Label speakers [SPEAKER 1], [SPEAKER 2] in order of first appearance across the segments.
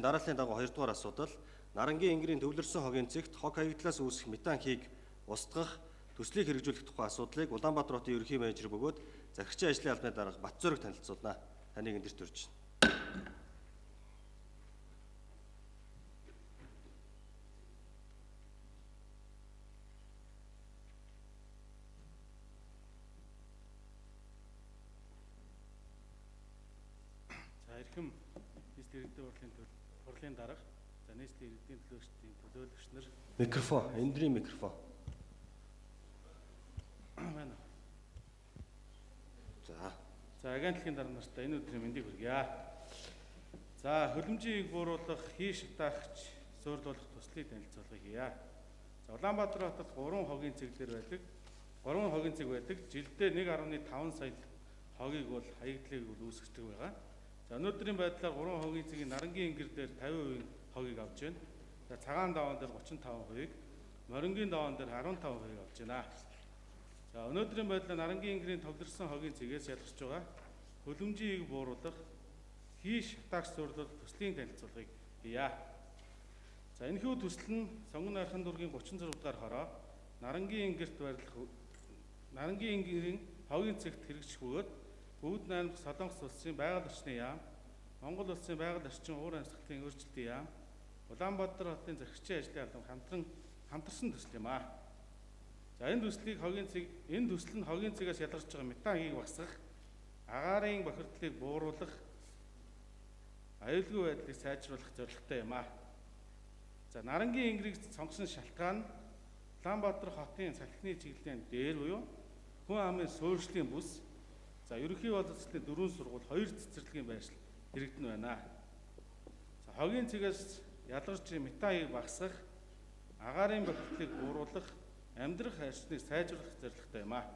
[SPEAKER 1] дарааллын дагуу 2 дугаар асуудал Нарангийн Ингэрийн төвлөрсөн хогийн цэгт хог хаягдлаас үүсэх метан хийг устгах төслийг хэрэгжүүлэх тухай асуудлыг Улаанбаатар хотын ерөнхий менежер бөгөөд захирагчийн ажлын албаны дарга Батзөрөг танилцуулна. Таныг эндэрт урьж байна.
[SPEAKER 2] Эрхэм нийслэлийн иргэдийн хурлын дарга, за нийслэлийн иргэдийн төлөөлөгч нар
[SPEAKER 1] Микрофон, эндрийн микрофон.
[SPEAKER 2] байна.
[SPEAKER 1] За
[SPEAKER 2] агентлагийн дарга нартай энэ өдрийн мэндийг хүргье. За хөлөмжийг бууруулах, хий шатаагч, суурилуулах төслийг танилцуулга хийе. За Улаанбаатар хотод 3 хогийн цэглэр байдаг. 3 хогийн цэг байдаг. Жилдээ 1.5 сая хогийг бол хаягдлыг үүсгэдэг байгаа. За өнөөдрийн байдлаар 3 хогийн цэгийн Нарангийн Ингэр дээр 50% хогийг авч байна. За цагаан даваан дээр 35%, Морингийн даваан дээр 15% авч байна. За өнөөдрийн байдлаар Нарангийн Ингэрийн товлорсон хогийн цэгээс ялгарч байгаа хөлөмжийг бууруулах, хий шатаагч суурилуулах төслийн танилцуулгыг хийе. За энэхүү төсөл нь Сонгон Найрхан дүүргийн 36 дугаар хороо Нарангийн Ингэрт байрлах Нарангийн Ингэрийн хогийн цэгт хэрэгжих бөгөөд Бүгд найрамдах Солонгос улсын байгаль орчны яам, Монгол улсын байгаль орчин уур амьсгалын өөрчлөлтийн яам, Улаанбаатар хотын захирагчийн ажлын албан хамтарсан төсөл юм аа. За энэ төсөл нь хогийн цэгээс ялгарч байгаа метан хийг багасгах, агаарын бохирдлыг бууруулах, аюулгүй байдлыг сайжруулах зорилготой юм аа. За Нарангийн Ингэрийг сонгосон шалтгаан нь Улаанбаатар хотын салхины чиглэлийн дээр буюу хүн амын суурьшлийн бүс, за ерөнхий боловсролын 4 сургууль 2 цэцэрлэгийн байршил хэрэгдэн байна. За хогийн цэгээс ялгарч метан хийг багасгах, агаарын бохирдлыг бууруулах, амьдрах харьцныг сайжруулах зорилготой юм аа.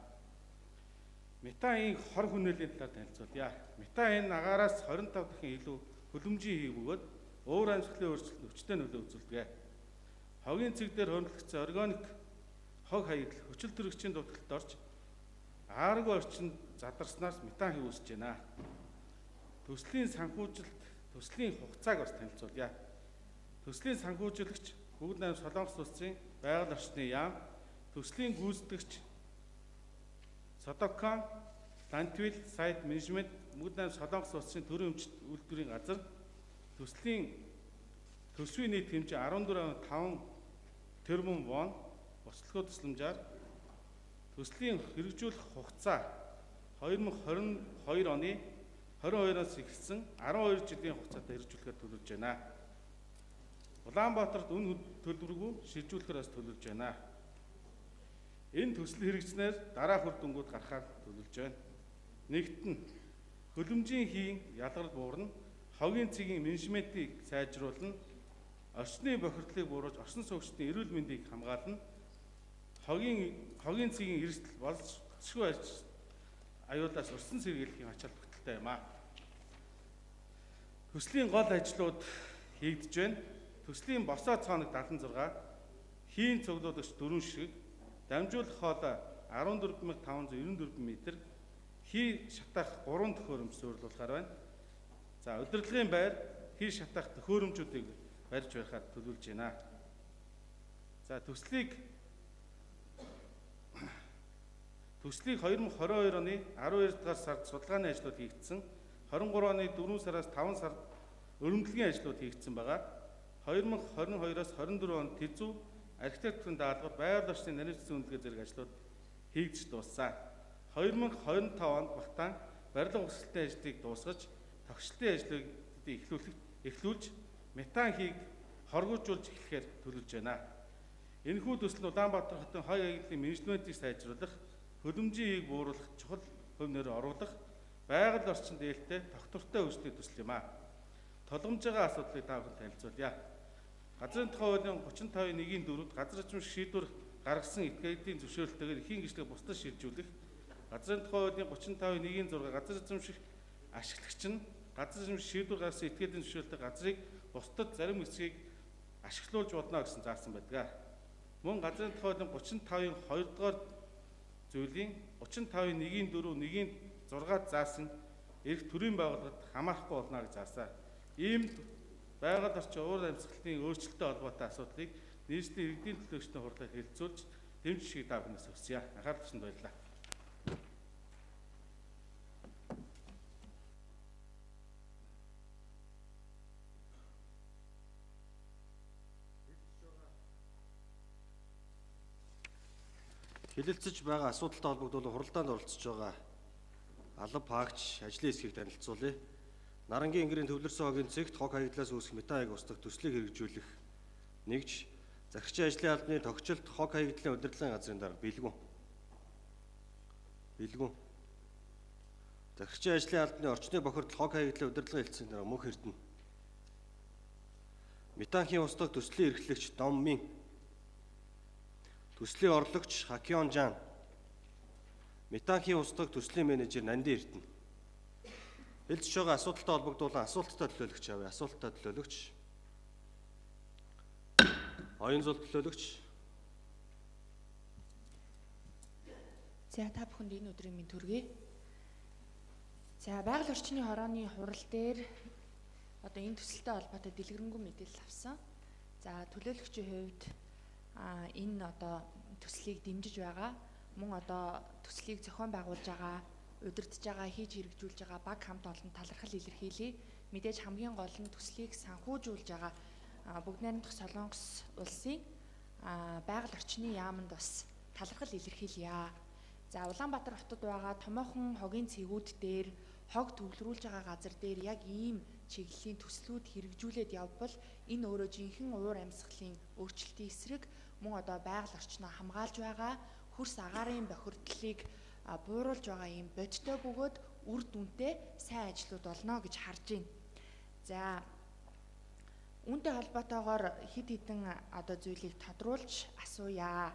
[SPEAKER 2] Метагийн хор хүнээлийн талаар танилцуулъя. Метан энэ агаараас 25 дахин илүү хөлөмжийн хийг бөгөөд уур амьсгалын өөрчлөлтөнд хүчтэй нөлөө үзүүлдэг. Хогийн цэг дээр хөндлөгдсөн органик хог хаягдал хүчил төрөгчийн дутагт орж ааргүй орчинд задарснаас метан хий үүсэж байна. Төслийн санхүүжилт, төслийн хугацааг бас танилцуулъя. Төслийн санхүүжийлэгч Бүгд найрамдах Солонгос улсын байгаль орчны яам, төслийн гүйцэтгэгч Содокон, Лантвил сайт менежмент, Бүгд найрамдах Солонгос улсын төрийн өмчт үйлдвэрийн газар, төсвийн нийт хэмжээ 14.5 тэрбум вон, бослогоо тусламжаар төслийн хэрэгжүүлэх хугацаа 2022 оны 22-оос эхэлсэн 12 жилийн хугацаатай хэрэгжүүлэхээр төлөвлөж байна. Улаанбаатарт үн төлбөргүй шилжүүлэхээр бас төлөвлөж байна. Энэ төсөл хэрэгжснээр дараах үр дүнгууд гарахаар төлөвлөж байна. Нэгтэн хөлөмжийн хийн ялгарл буурна, хогийн цэгийн менежментийг сайжруулна, орчны бохирдлыг бууруулж орчин суугчдын эрүүл мэндийг хамгаална, хогийн цэгийн эрсдэл боловсролгүй аюулаас урьдчилан сэргийлэхийн ач холбогдолтой юм аа. Төслийн гол ажлууд хийгдэж байна. Төслийн босоо цооног 76, хийн цуглуулагч 4 ширхэг, дамжуулах хоолой 14,594 м, хий шатаах 3 төхөөрөмж суурилуулахаар байна. За удирдлагын байр хий шатаах төхөөрөмжүүдийг барьж барихаар төлөвлөж байна. За төслийг 2022 оны 12 дугаар сард судалгааны ажлууд хийгдсэн, 23 оны 4 сараас 5 сард өргөмдлөгийн ажлууд хийгдсэн байгаа. 2022-оос 24 онд тэзүү архитектурын даалгавар, байгаль орчны нарийн зүйн үнэлгээ зэрэг ажлууд хийгдэж дууссан. 2025 онд багтаан барилга угсралтын ажлыг дуусгаж, тогтчлын ажлыг эхлүүлж, метан хийг хоргожуулж эхлэхээр төлөвлөж байна. Энэхүү төсөл нь Улаанбаатар хотын хой хаягдлын менежментийг сайжруулах, хөлөмжийн хийг бууруулах, чухал хувь нэрээр оруулах, байгаль орчинд ээлтэй тогтвортой хөгжлийн төсөл юм аа. Толгомж байгаа асуудлыг та бүхэн танилцуулъя. Газрын тухай хуулийн 35.1-ийн 4-д газар зүйн шийдвэр гаргасан этгээдийн зөвшөөрөлтөөр эхийн гэрчлэг бусдад шилжүүлэх, газрын тухай хуулийн 35.1-ийн 6 газар зүйн ашиглагч нь газар зүйн шийдвэр гаргасан этгээдийн зөвшөөрөлтөөр газрыг бусдад зарим хэсгийг ашиглуулж болно гэсэн заасан байдаг. Мөн газрын тухай хуулийн 35-ийн 2 дугаар зүйлийн 35.1-ийн 4-1-ийн 6-д заасан эрх төрийн байгууллагад хамаарахгүй болно гэж заасан. Ийм байгаль орчин уур амьсгалын өөрчлөлттэй холбоотой асуудлыг нийслэлийн иргэдийн төлөөлөгчдийн хурлаар хэлэлцүүлж дэмжих та бүхнээс хүсье. Анхаарал татсанд баярлалаа.
[SPEAKER 1] Хэлэлцэж байгаа асуудалтай холбогдуулан хуралдаанд оролцож байгаа алба паагч ажлын хэсгийг танилцуулъя. Нарангийн Ингэрийн төвлөрсөн хогийн цэгт хог хаягдлаас үүсэх метааг устгах төслийг хэрэгжүүлэх. Нэгж, захирагчийн ажлын албаны тогтчлт хог хаягдлын удирдлагын газрын дарга бэлгүн. Захирагчийн ажлын албаны орчны бохирдол хог хаягдлын удирдлагын хэлтсийн дарга Мөнх Эрдэнэ. Метанхийн устгах төслийн эрхлэгч Дом Мин. Төслийн орлогч Хакён Жан. Метанхийн устгах төслийн менежер Нанди Эрдэнэ. Хэлцэж байгаа асуудалтай холбогдуулан асуулттай төлөөлөгч авъя. Асуулттай төлөөлөгч. Оюун зул төлөөлөгч.
[SPEAKER 3] За та бүхэнд энэ өдрийн минь төргий. За байгаль орчны хорооны хурал дээр одоо энэ төсөлтэй холбоотой дэлгэрэнгүй мэдээлэл авсан. За төлөөлөгчийн хувьд энэ одоо төслийг дэмжиж байгаа. Мөн одоо төслийг зохион байгуулж байгаа, удирдах байгаа, хийж хэрэгжүүлж байгаа баг хамт олон талархал илэрхийлье. Мэдээж хамгийн гол нь төслийг санхүүжүүлж байгаа Бүгд найрамдах Солонгос улсын байгаль орчны яамд бас талархал илэрхийлье. За Улаанбаатар хотод байгаа томоохон хогийн цэгүүд дээр хог төвлөрүүлж байгаа газар дээр яг ийм чиглэлийн төслүүд хэрэгжүүлээд явбал энэ өөрөө жинхэнэ уур амьсгалын өөрчлөлтийн эсрэг мөн одоо байгаль орчноо хамгаалж байгаа хөрс агаарын бохирдлыг бууруулж байгаа ийм бодтой бөгөөд үр дүнтэй сайн ажлууд болно гэж харж байна. За үүнтэй холбоотойгоор хэд хэдэн одоо зүйлийг тодруулж асууя.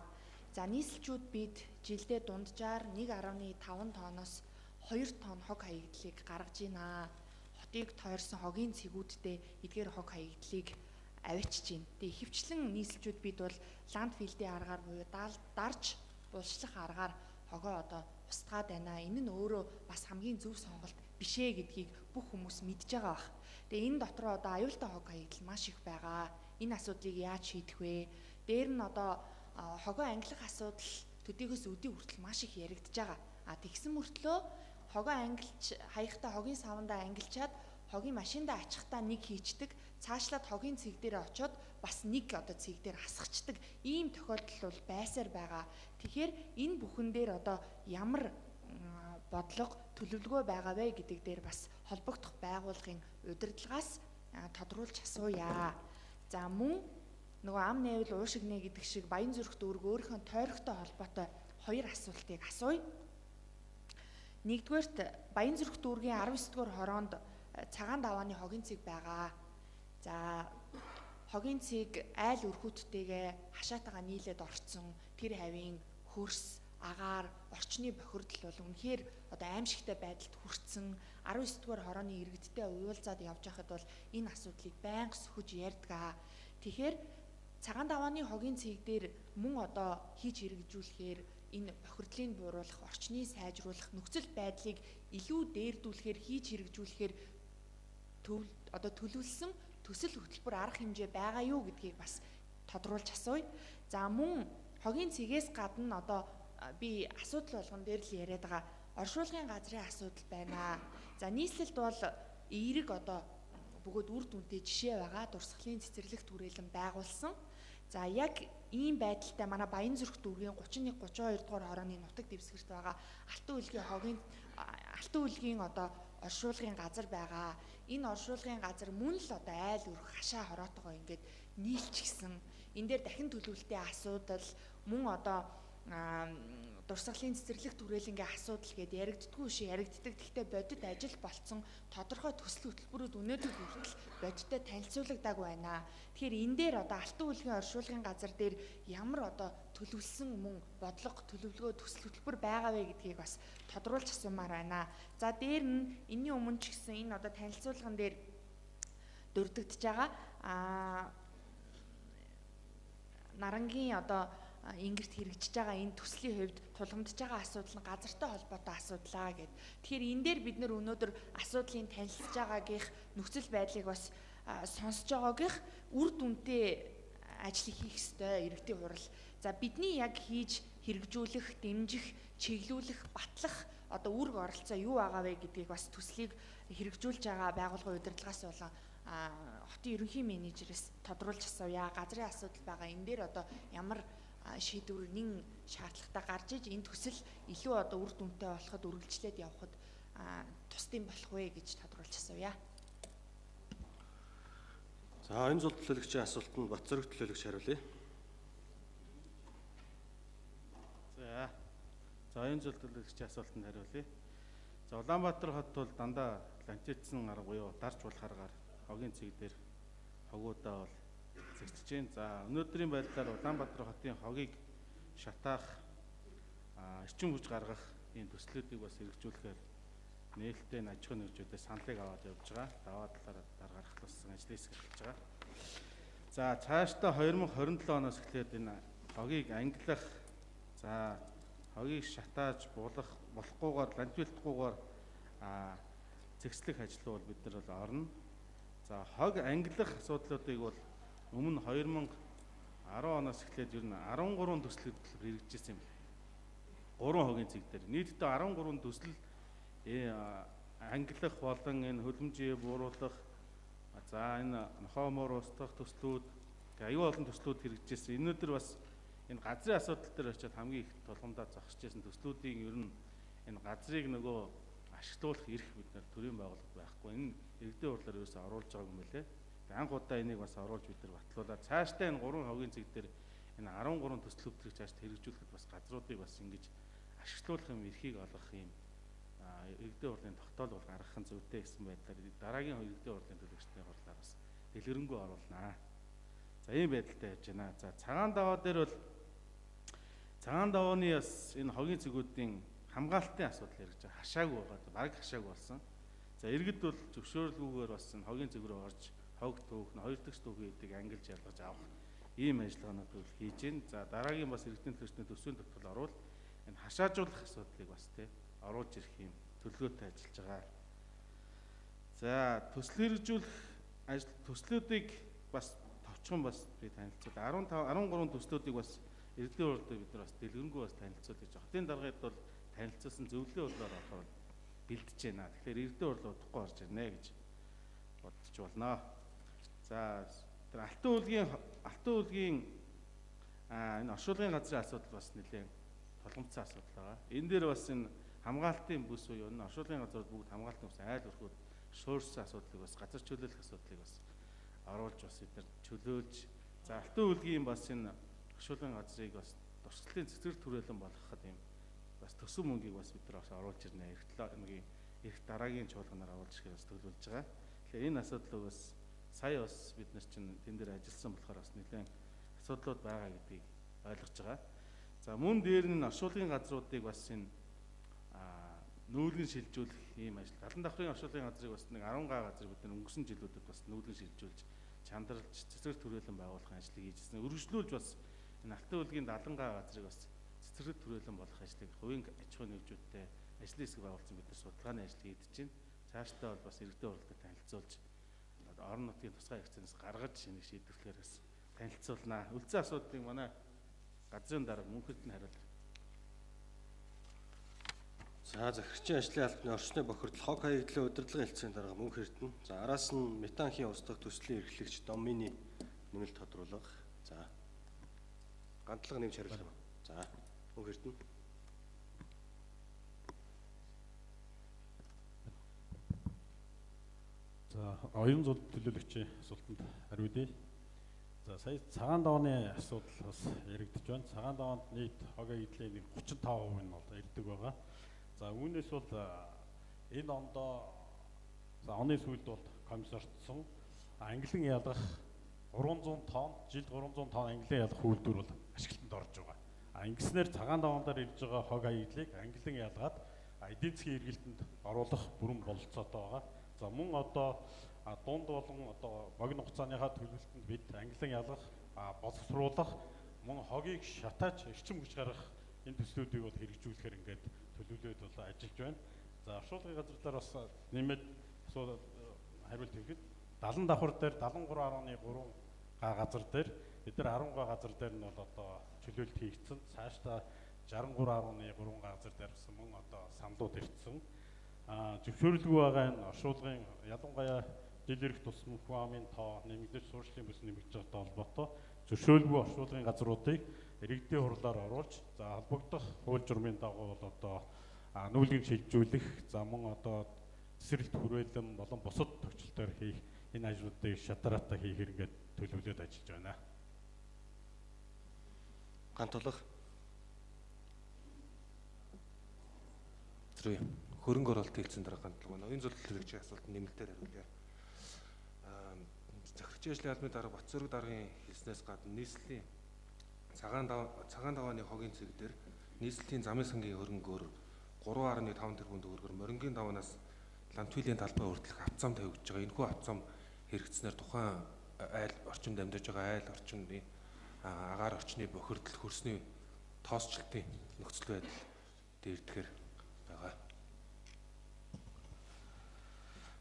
[SPEAKER 3] За нийслэлчүүд бид жилдээ дунджаар 1.5 тонноос 2 тонн хог хаягдлыг гаргаж байна. Хотыг тойрсон хогийн цэгүүдтэй эдгээр хог хаягдлыг авчиж байна. Тэгээ ихэвчлэн нийслэлчүүд бид бол ландфилдийн аргаар буюу дарж булшлах аргаар хогоо одоо устгаад байна. Энэ нь өөрөө бас хамгийн зөв сонголт биш ээ гэдгийг бүх хүмүүс мэдж байгаа бах. Тэгээ энэ дотор одоо аюултай хог хаягдал маш их байгаа. Энэ асуудлыг яаж шийдэх вэ? Дээр нь одоо хогоо ангилах асуудал төдийгөөс өдий хүртэл маш их яригдж байгаа. Тэгсэн мөртлөө хогоо ангилж хаяхтаа хогийн савндаа ангилчаад хогийн машиндаа ачихтаа нэг хийчдэг, цаашлаад хогийн цэг дээр очиод бас нэг одоо цэг дээр хасгачдаг ийм тохиолдол бол байсаар байгаа. Тэгэхээр энэ бүхэн дээр одоо ямар бодлого төлөвлөгөө байгаа вэ гэдэг дээр бас холбогдох байгууллагын удирдлагаас тодруулж асууя. За мөн нөгөө ам найвал уушигнэ гэдэг шиг Баянзүрх дүүрэг өөрийнхөө тойрогтой холбоотой хоёр асуултыг асууя. Нэгдүгээрт Баянзүрх дүүргийн 19 дугаар хороонд цагаан давааны хогийн цэг байгаа. За хогийн цэг айл өрхүүдтэйгээ хашаатайгаа нийлээд орцсон тэр хавийн хөрс, агаар, орчны бохирдол бол үнэхээр одоо аимшигтай байдалд хүрсэн 19 дугаар хорооны иргэдтэй уулзаад явж байхад бол энэ асуудлыг байнга сөхөж ярьдаг. Тэгэхээр цагаан давааны хогийн цэг дээр мөн одоо хийж хэрэгжүүлэхээр энэ бохирдлыг бууруулах, орчныг сайжруулах, нөхцөл байдлыг илүү дээрдүүлэхээр хийж хэрэгжүүлэхээр одоо төлөвлөсөн төсөл хөтөлбөр арга хэмжээ байгаа юу гэдгийг бас тодруулж асууя. За мөн хогийн цэгээс гадна одоо би асуудал болгон дээр л яриад байгаа оршуулгын газрын асуудал байна. За нийслэлд бол эерэг одоо бөгөөд үр дүнтэй жишээ байгаа дурсгалын цэцэрлэгт хүрээлэн байгуулсан. За яг ийм байдалтай манай Баянзүрх дүүргийн 31-32 дугаар хорооны нутаг дэвсгэрт байгаа Алтан үлгийн одоо оршуулгын газар байгаа. Энэ оршуулгын газар мөн л одоо айл өрх хашаа хороотойгоо ингээд нийлчихсэн. Энэ дээр дахин төлөвлөлтийн асуудал мөн одоо дурсгалын цэцэрлэгт хүрээлэнгийн асуудал гэдээ яригддаггүй шиг яригддаг. Гэхдээ бодит ажил болцсон тодорхой төсөл хөтөлбөрүүд өнөөдөр хүртэл бодиттой танилцуулагдаагүй байна. Тэгэхээр энэ дээр одоо Алтан үлгийн оршуулгын газар дээр ямар одоо төлөвлөсөн мөн бодлого төлөвлөгөө төсөл хөтөлбөр байгаа вэ гэдгийг бас тодруулж асуумаар байна. За дээр нь энэний өмнө ч гэсэн энэ одоо танилцуулган дээр дурддагдж байгаа Нарангийн одоо Ингэрт хэрэгжиж байгаа энэ төслийн хувьд тулгамдж байгаа асуудал нь газартай холбоотой асуудлаа гэд. Тэгэхээр энэ дээр бид нөр өнөөдөр асуудлыг танилцж байгаагийнх нөхцөл байдлыг бас сонсож байгаагийнх үр дүнтэй ажлыг хийх ёстой иргэдийн хурал. За бидний яг хийж хэрэгжүүлэх, дэмжих, чиглүүлэх, батлах одоо үүрэг оролцоо юу байгаа вэ гэдгийг бас төслийг хэрэгжүүлж байгаа байгууллагын удирдлагаас болон хотын ерөнхий менежерээс тодруулж асууя. Газрын асуудал байгаа. Энэ дээр одоо ямар шийдвэрийн шаардлагатай гарч иж энэ төсөл илүү одоо үр дүнтэй болоход үргэлжлээд явхад тусдын болох вэ гэж тодруулж асууя.
[SPEAKER 1] За энэ зул төлөөлөгчийн асуултанд Батцорог төлөөлөгч хариулъя.
[SPEAKER 2] За энэ зул төлөөлөгчийн асуултанд хариулъя. За Улаанбаатар хот бол дандаа лантицсан арга буюу дарж болох аргаар хогийн цэг дээр хогуудаа бол зэгцэж байна. За өнөөдрийн байдлаар Улаанбаатар хотын хогийг шатаах, эрчим хүч гаргах энэ төслүүдийг бас хэрэгжүүлэхээр нээлттэй аж ахуйн нэгжүүдээс саналыг аваад явж байгаа. Даваа талаар гаргах туссан ажлыг эхэлж байгаа. За цаашдаа 2027 оноос эхлээд энэ хогийг ангилах, за хогийг шатааж болохгүйгээр ландвилдахгүйгээр зэгцлэх ажил бол бид нар бол орно. За хог ангилах асуудлуудыг бол өмнө 2010 оноос эхлээд ер нь 13 төслүүд хэрэгжижсэн юм. 3 хогийн цэг дээр нийтдээ 13 төсөл ангилах болон энэ хөлбөмжийг бууруулах, за энэ нохоо муур устгах төслүүд аюул олон төслүүд хэрэгжижсэн. Өнөөдөр бас энэ газрын асуудал дээр очиад хамгийн их тулгамдаа зогсож байсан төслүүдийн ер нь энэ газрыг нөгөө ашиглуулах эрх бид нар төрийн байгууллага байхгүй. Энэ иргэдийн хурлаар ерөөсөө оруулж байгаа юм байлээ. Анх удаа энийг бас оруулж бид нар батлуулаад цаашдаа энэ 3 хогийн цэг дээр энэ 13 төслүүдийг цаашд хэрэгжүүлэхэд бас газруудыг бас ингэж ашиглуулах юм эрхийг олгох юм иргэдийн хурлын тогтоол бол гаргах нь зүйтэй гэсэн байдлаар дараагийн иргэдийн хурлын төлөөлөгчдийн хурлаар бас дэлгэрэнгүй оруулнаа. За ийм байдалтай явж байна. За цагаан даваа дээр бол цагаан давааны бас энэ хогийн цэгүүдийн хамгаалтын асуудал ярьж байгаа. Хашаагүй байгаа. Бараг хашаагүй болсон. За иргэд бол зөвшөөрлгүйгээр бас энэ хогийн цэг рүү орж хог түүх, хоёр дахь түүхийг ангилж ялгаж авах ийм ажиллагаанууд бол хийж байна. За дараагийн бас иргэдийн төлөөлөгчдийн төсвийн тогтоол орвол энэ хашаажуулах асуудлыг бас оруулж ирэх юм төлөвлөгөөтэй ажиллаж байгаа. За төсөл хэрэгжүүлэх төслүүдийг бас товчхон бас би танилцуул. 13 төслүүдийг бас иргэдийн хурлд бид нар бас дэлгэрэнгүй бас танилцуул гэж. Хотын даргад бол танилцуулсан зөвлөлийн хурлаар орохоор бэлдэж байна. Тэгэхээр иргэдийн хурл удахгүй орж ирнэ гэж бодож болно. За тэр алтан үлгийн энэ оршуулгын газрын асуудал бас нэлээд толгомцсон асуудал байгаа. Энэ дээр бас энэ хамгаалтын бүс буюу энэ оршуулгын газрууд бүгд хамгаалтын бүс айл өрхөд шуурсан асуудлыг бас газар чөлөөлөх асуудлыг бас оруулж бас эдгээр чөлөөлж, за алтан үлгийн бас энэ оршуулгын газрыг бас туршлагын цэцгэр түрээлэн болгоход юм бас төсөв мөнгийг бас бид нар бас оруулж ирнэ. Эрх дараагийн чуулганаар оруулж ирэхээр бас төлөвлөж байгаа. Тэгэхээр энэ асуудлыг бас сая бас бид нар чинь тэн дээр ажилласан болохоор бас нэлээд асуудлууд байгаа гэдгийг ойлгож байгаа. За мөн дээр нь оршуулгын газруудыг бас энэ нүүлгэн шилжүүлэх ийм ажил. Галан давхрын оршуулгын газрыг бас нэг 10 га газар бид нар өнгөрсөн жилүүдэд бас нүүлгэн шилжүүлж чандарлж цэцгэр түрээлэн байгуулах ажлыг хийжсэн. Өргөжлүүлж бас энэ алтан үлгийн 70 га газрыг бас цэцгэр түрээлэн болох ажлыг хувийн аж ахуйн нэгжүүдтэй ажлын хэсэг байгуулсан бид нар судалгааны ажил хийж байна. Цаашдаа бол бас иргэдийн хурлыг танилцуулж орон нутгийн тусгай хэрэгцээс гаргаж энийг шийдвэрлэхээр бас танилцуулнаа. Үлдсэн асуудлыг манай газрын дарга мөнхөд нь хариулна.
[SPEAKER 1] За захирагчийн ажлын албаны орчны бохирдол хог хаягдлын удирдлагын хэлтсийн дарга мөнх эрдэнэ. За араас нь метанхийн устгах төслийн эрхлэгч Домины нэмэлт тодруулах. За гандлага нэмж хариулах. За мөнх эрдэнэ.
[SPEAKER 4] За оюун зул төлөөлөгчийн асуултанд хариулъя. За сая цагаан давааны асуудал бас яригдж байна. Цагаан даваанд нийт хог хаягдлын 35% нь бол ирдэг байгаа. За үүнээс бол энэ ондоо оны сүүлд бол комиссарчсан ангилан ялгах 300 тонн, жилд 300 тонн ангилан ялгах үйлдвэр бол ашиглалтанд орж байгаа. Ингэснээр цагаан даваандаар ирж байгаа хог хаягдлыг ангилан ялгаад эдийн засгийн эргэлтэнд оруулах бүрэн бололцоотой байгаа. За мөн одоо дунд болон одоо богино хугацааныхаа төлөвлөлтөнд бид ангилан ялгах, боловсруулах, мөн хогийг шатааж эрчим хүч гаргах энэ төслүүдийг бол хэрэгжүүлэхээр ингээд төлөвлөлөд бол ажиллаж байна. За оршуулгын газар дээр бас нэмээд хариулт өгөхөд 70 давхар дээр 73.3 га газар дээр бид нар 10 га газар дээр нь бол одоо чөлөөлт хийгдсэн. Цаашдаа 63.3 газар дээр гэсэн мөн одоо самлууд ирсэн. Зөвшөөрлгүй байгаа энэ оршуулгын ялангуяа жил ирэх тусам хүн амын тоо нэмэгдэж суурьшлийн бүс нэмэгдэж байгаатай холбоотой зөвшөөрөлгүй оршуулгын газруудыг иргэдийн хурлаар оруулж холбогдох хууль журмын дагуу бол одоо нүүлгэн шилжүүлэх за мөн одоо цэцэрлэгт хүрээлэн болон бусад төвчлөлтөөр хийх энэ ажлуудыг шатараатай хийхээр ингээд төлөвлөд ажиллаж байна.
[SPEAKER 1] Гантулах.
[SPEAKER 5] Зэрэг хөрөнгө оруулалт хийлсэн дараа гандлага байна. Оюун зөвлөлт хэрэгжих асуулт нэмэлтээр хариулъя. Захирагчийн ажлын албаны дарга Батцэрэг даргын хэлснээс гадна нийслэлийн цагаан давааны хогийн цэг дээр нийслэлийн замын сангийн хөрөнгөөр 3.5 тэрбум төгрөгөөр морингийн даваанаас Лантвилийн талбай хүртэлх авцам тавигдж байгаа. Энэхүү авцам хэрэгжснээр тухайн айл орчинд амьдарч байгаа айл орчны агаар орчны бохирдол хөрсний тоосчлтын нөхцөл байдал дээрдэхэр байгаа.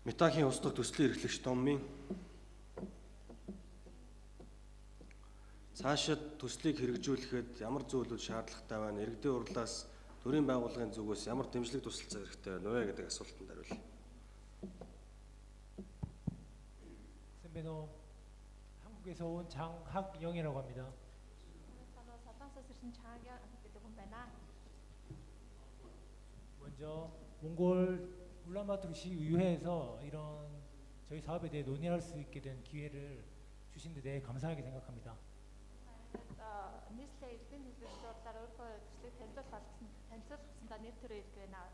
[SPEAKER 1] Метанхийн ус дахь төслийн эрхлэгч Доммын цаашид төслийг хэрэгжүүлэхэд ямар зүйлүүд шаардлагатай байна? Иргэдийн хурлаас төрийн байгууллагын зүгээс ямар дэмжлэг тусалцаа хэрэгтэй байна вэ гэдэг асуултанд хариулъя.
[SPEAKER 6] 선배는 한국에서 온 장학영이라고 합니다.
[SPEAKER 7] 저는 서방서에서 오신 장학영이라고 합니다.
[SPEAKER 6] 먼저 몽골 울란바토르 시의회에서 이런 저희 사업에 대해 논의할 수 있게 된 기회를 주신 데 대해 감사하게 생각합니다.
[SPEAKER 7] нийслэлийн иргэн хэлбэрээр өөрийнхөө төслийг танилцуулсан нэр төрөө ирэх байна.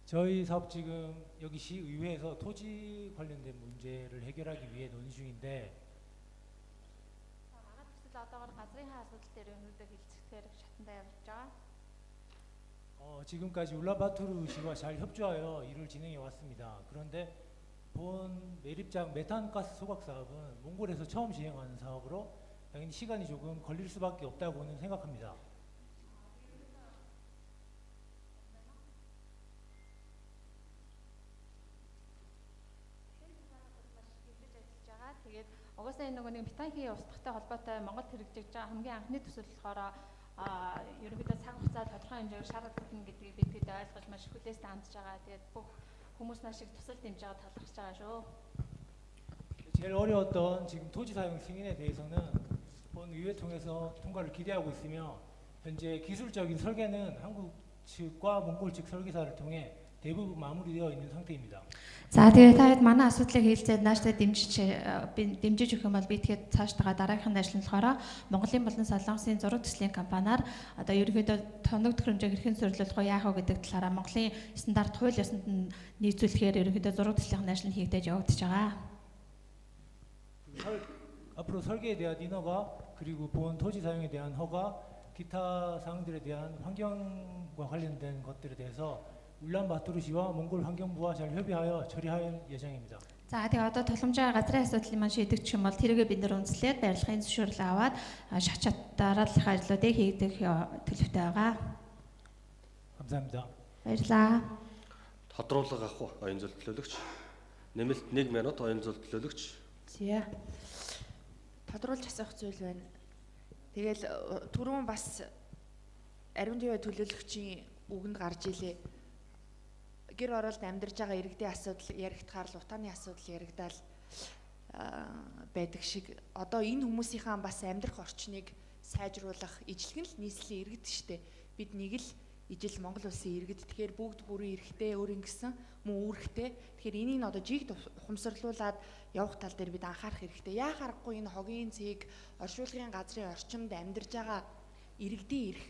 [SPEAKER 6] 저희 사업 지금 여기 시의회에서 토지 관련된 문제를 해결하기 위해 논의 중인데
[SPEAKER 7] манай төсөл одоогоор газрын хаа асуудал дээр өнөөдөр хэлцэхээр шатанд явж байгаа.
[SPEAKER 6] 지금까지 울란바토르 시와 잘 협조하여 일을 진행해 왔습니다. 그런데 본 매립장 메탄가스 소각 사업은 몽골에서 처음 진행하는 사업으로 당연히 시간이 조금 걸릴 수밖에 없다고는 생각합니다.
[SPEAKER 7] Тэгээд угаасаа энэ нэг метанхийн устдахтай холбоотой Монгол хэрэгжиж байгаа хамгийн анхны төсөл болохоор ерөнхийдөө цаг хугацаа тодорхой хэмжээгээр шаардлагатай гэдгийг бид хэд ойлгож маш хүлээстэй хандж байгаа. Тэгээд бүх хүмүүс нашиг тусал дэмжиж талархаж байгаа шүү.
[SPEAKER 6] 제일 어려웠던 지금 토지 사용 승인에 대해서는 본 의회 통해서 통과를 기대하고 있으며 현재 기술적인 설계는 한국 측과 몽골 측 설계사를 통해 대부분 마무리되어 있는 상태입니다.
[SPEAKER 3] За тэгээд та хэд манай асуудлыг хэлцээд нааштай дэмжиж өгөх юм бол би тэгээд цаашдаа дараагийн ажил нь болохоор Монголын болон Солонгосын зураг төслийн компаниар одоо ерөнхийдөө тоног төхөөрөмжийг хэрхэн сурлуулах вэ яах вэ гэдэг талаараа Монголын стандарт хууль ёсонд нь нийцүүлэхээр ерөнхийдөө зураг төслийн ажил нь хийгдэж явагдаж байгаа.
[SPEAKER 6] 앞으로 설계에 대한 인허가 그리고 본 토지 사용에 대한 허가 기타 사항들에 대한 환경과 관련된 것들에 대해서 울란바토르시와 몽골 환경부와 잘 협의하여 처리할 예정입니다.
[SPEAKER 3] За тэгээ одоо тулгамжаа газрын асуудлыг маань шийдэх юм бол тэргээ бид нэр үндэслээд барилгын зөвшөөрөл аваад шатчат дарааллах ажлуудыг хийгдэх төлөвтэй байгаа.
[SPEAKER 6] 감사합니다.
[SPEAKER 3] Баярлалаа.
[SPEAKER 1] Тодруулга авах уу оюун зөвлөлт төлөөлөгч. Нэмэлт 1 минут оюун зөвлөлт төлөөлөгч.
[SPEAKER 3] Зя. Тодруулж асуух зүйл байна. Тэгэл түрүүн бас ариун дэвэ төлөөлөгчийн үгэнд гарч илээ. Гэр оролд амьдарч байгаа иргэдийн асуудал яригдахаар л утааны асуудал яригдаал байдаг шиг одоо энэ хүмүүсийнхаа бас амьдрах орчныг сайжруулах ижлэг нь нийслэлийн иргэд штэ бид нэг л ижил Монгол улсын иргэд тэгэхээр бүгд бүрийн эрхтэй өөр ингэсэн мөн үүрэгтэй тэгэхээр энийг нь одоо жигт ухамсарлуулад явах тал дээр бид анхаарах хэрэгтэй яа харахгүй энэ хогийн цэг оршуулгын газрын орчимд амьдарч байгаа иргэдийн эрх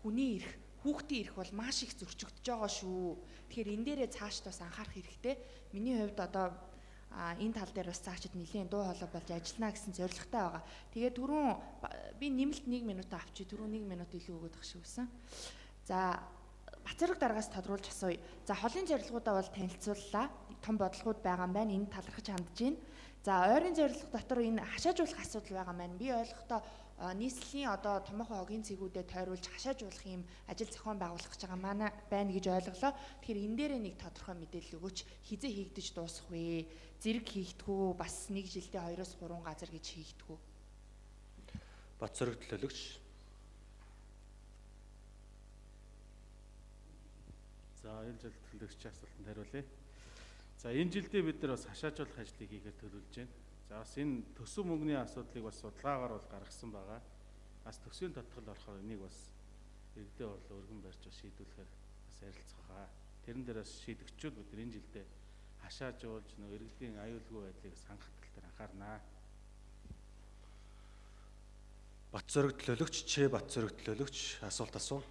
[SPEAKER 3] хүний эрх хүүхдийн эрх бол маш их зөрчигдөж байгаа шүү. Тэгэхээр энэ дээрээ цааш бас анхаарах хэрэгтэй. Миний хувьд одоо энэ тал дээр бас цаашид нэлийн дуу хоолой болж ажиллана гэсэн зорилготой байгаа. Тэгээд түрүүн би нэмэлт 1 минут авчи түрүүн 1 минут илүү өгөх шиг байсан. За Батцэрэг дараагаас тодруулж асууя. За холын зорилгоудаа бол танилцууллаа. Том бодлогууд байгаа юм байна. Энэ талархаж хандж байна. За ойрын зорилго дотор энэ хашаажуулах асуудал байгаа маань би ойлгохдоо нийслэлийн одоо томоохон хогийн цэгүүдэд тойруулж хашаажуулах юм ажил зохион байгуулах гэж байгаа манай байна гэж ойлголоо. Тэгэхээр энэ дээрээ нэг тодорхой мэдээлэл өгөөч. Хизээ хийгдэж дуусах вэ? Зэрэг хийгдэх үү? Бас нэг жилдээ 2-3 газар гэж хийгдэх үү?
[SPEAKER 1] Бат цорог төлөөлөгч.
[SPEAKER 2] За энэ жил төлөөлөгчийн асуултанд хариулъя. За энэ жилдээ бид нар бас хашаажуулах ажлыг хийхээр төлөвлөж байна. За бас энэ төсөв мөнгөний асуудлыг бас судалгаагаар бол гаргасан байгаа. Бас төсвийн тодтгол болохоор энийг бас иргэдийн орлого өргөн барьж бас шийдвэрлэхээр бас ярилцах байгаа. Тэрэн дээрээс шийдэгчүүд бид нар энэ жилдээ хашаажуулж нөгөө иргэдийн аюулгүй байдлыг хангах тал дээр анхаарнаа.
[SPEAKER 1] Бат цорог төлөөлөгч, бат цорог төлөөлөгч асуулт асуу.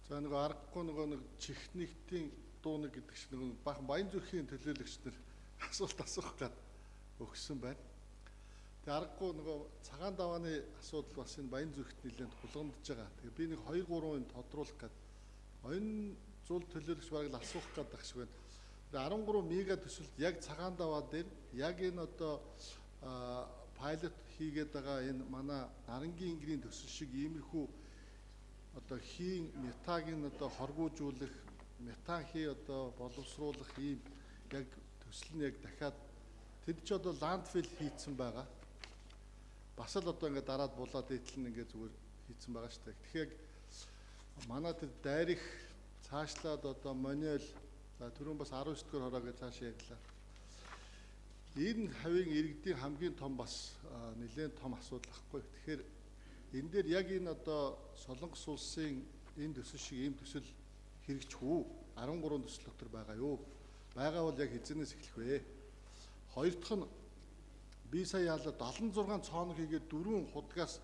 [SPEAKER 8] За нөгөө аргагүй нэг чихнэгтийн дууны гэдэг шиг нөгөө бахан Баян зүрхийн төлөөлөгч нар асуулт асуух гээд өгсөн байна. Тэгээ аргагүй нөгөө цагаан давааны асуудал бас энэ Баян зүрхт нэлээд хулгамдж байгаа. Тэгээ би нэг 2-3 юм тодруулах гээд энэ зул төлөөлөгч бараг л асуух гээд байх шиг байна. 13 мега төсөлд яг цагаан даваа дээр яг энэ одоо пайлот хийгээд байгаа энэ манай Нарангийн ингрийн төсөл шиг иймэрхүү одоо хийн метагийн одоо хоргоожуулах, метан хий одоо боловсруулах ийм яг төсөл нь яг дахиад тэд ч одоо ландфил хийцэн байгаа. Бас л одоо ингээд дараад булаад идэлэн ингээд зүгээр хийцэн байгаа шүү дээ. Тэгэхээр манай тэр дайрах цаашлаад одоо монеол за түрүүн бас 19 дугаар хороо гэж цааш ярьлаа. Энэ хавийн иргэдийн хамгийн том бас нэлээд том асуудал ахгүй. Тэгэхээр энэ дээр яг энэ одоо Солонгос улсын энэ төсөл шиг ийм төсөл хэрэгжих үү? 13 төсөл дотор байгаа юу? Байгаа бол яг хэзээс эхлэх вэ? Хоёр дахь нь би сая яалаа 76 цооног хийгээд 4 худгаас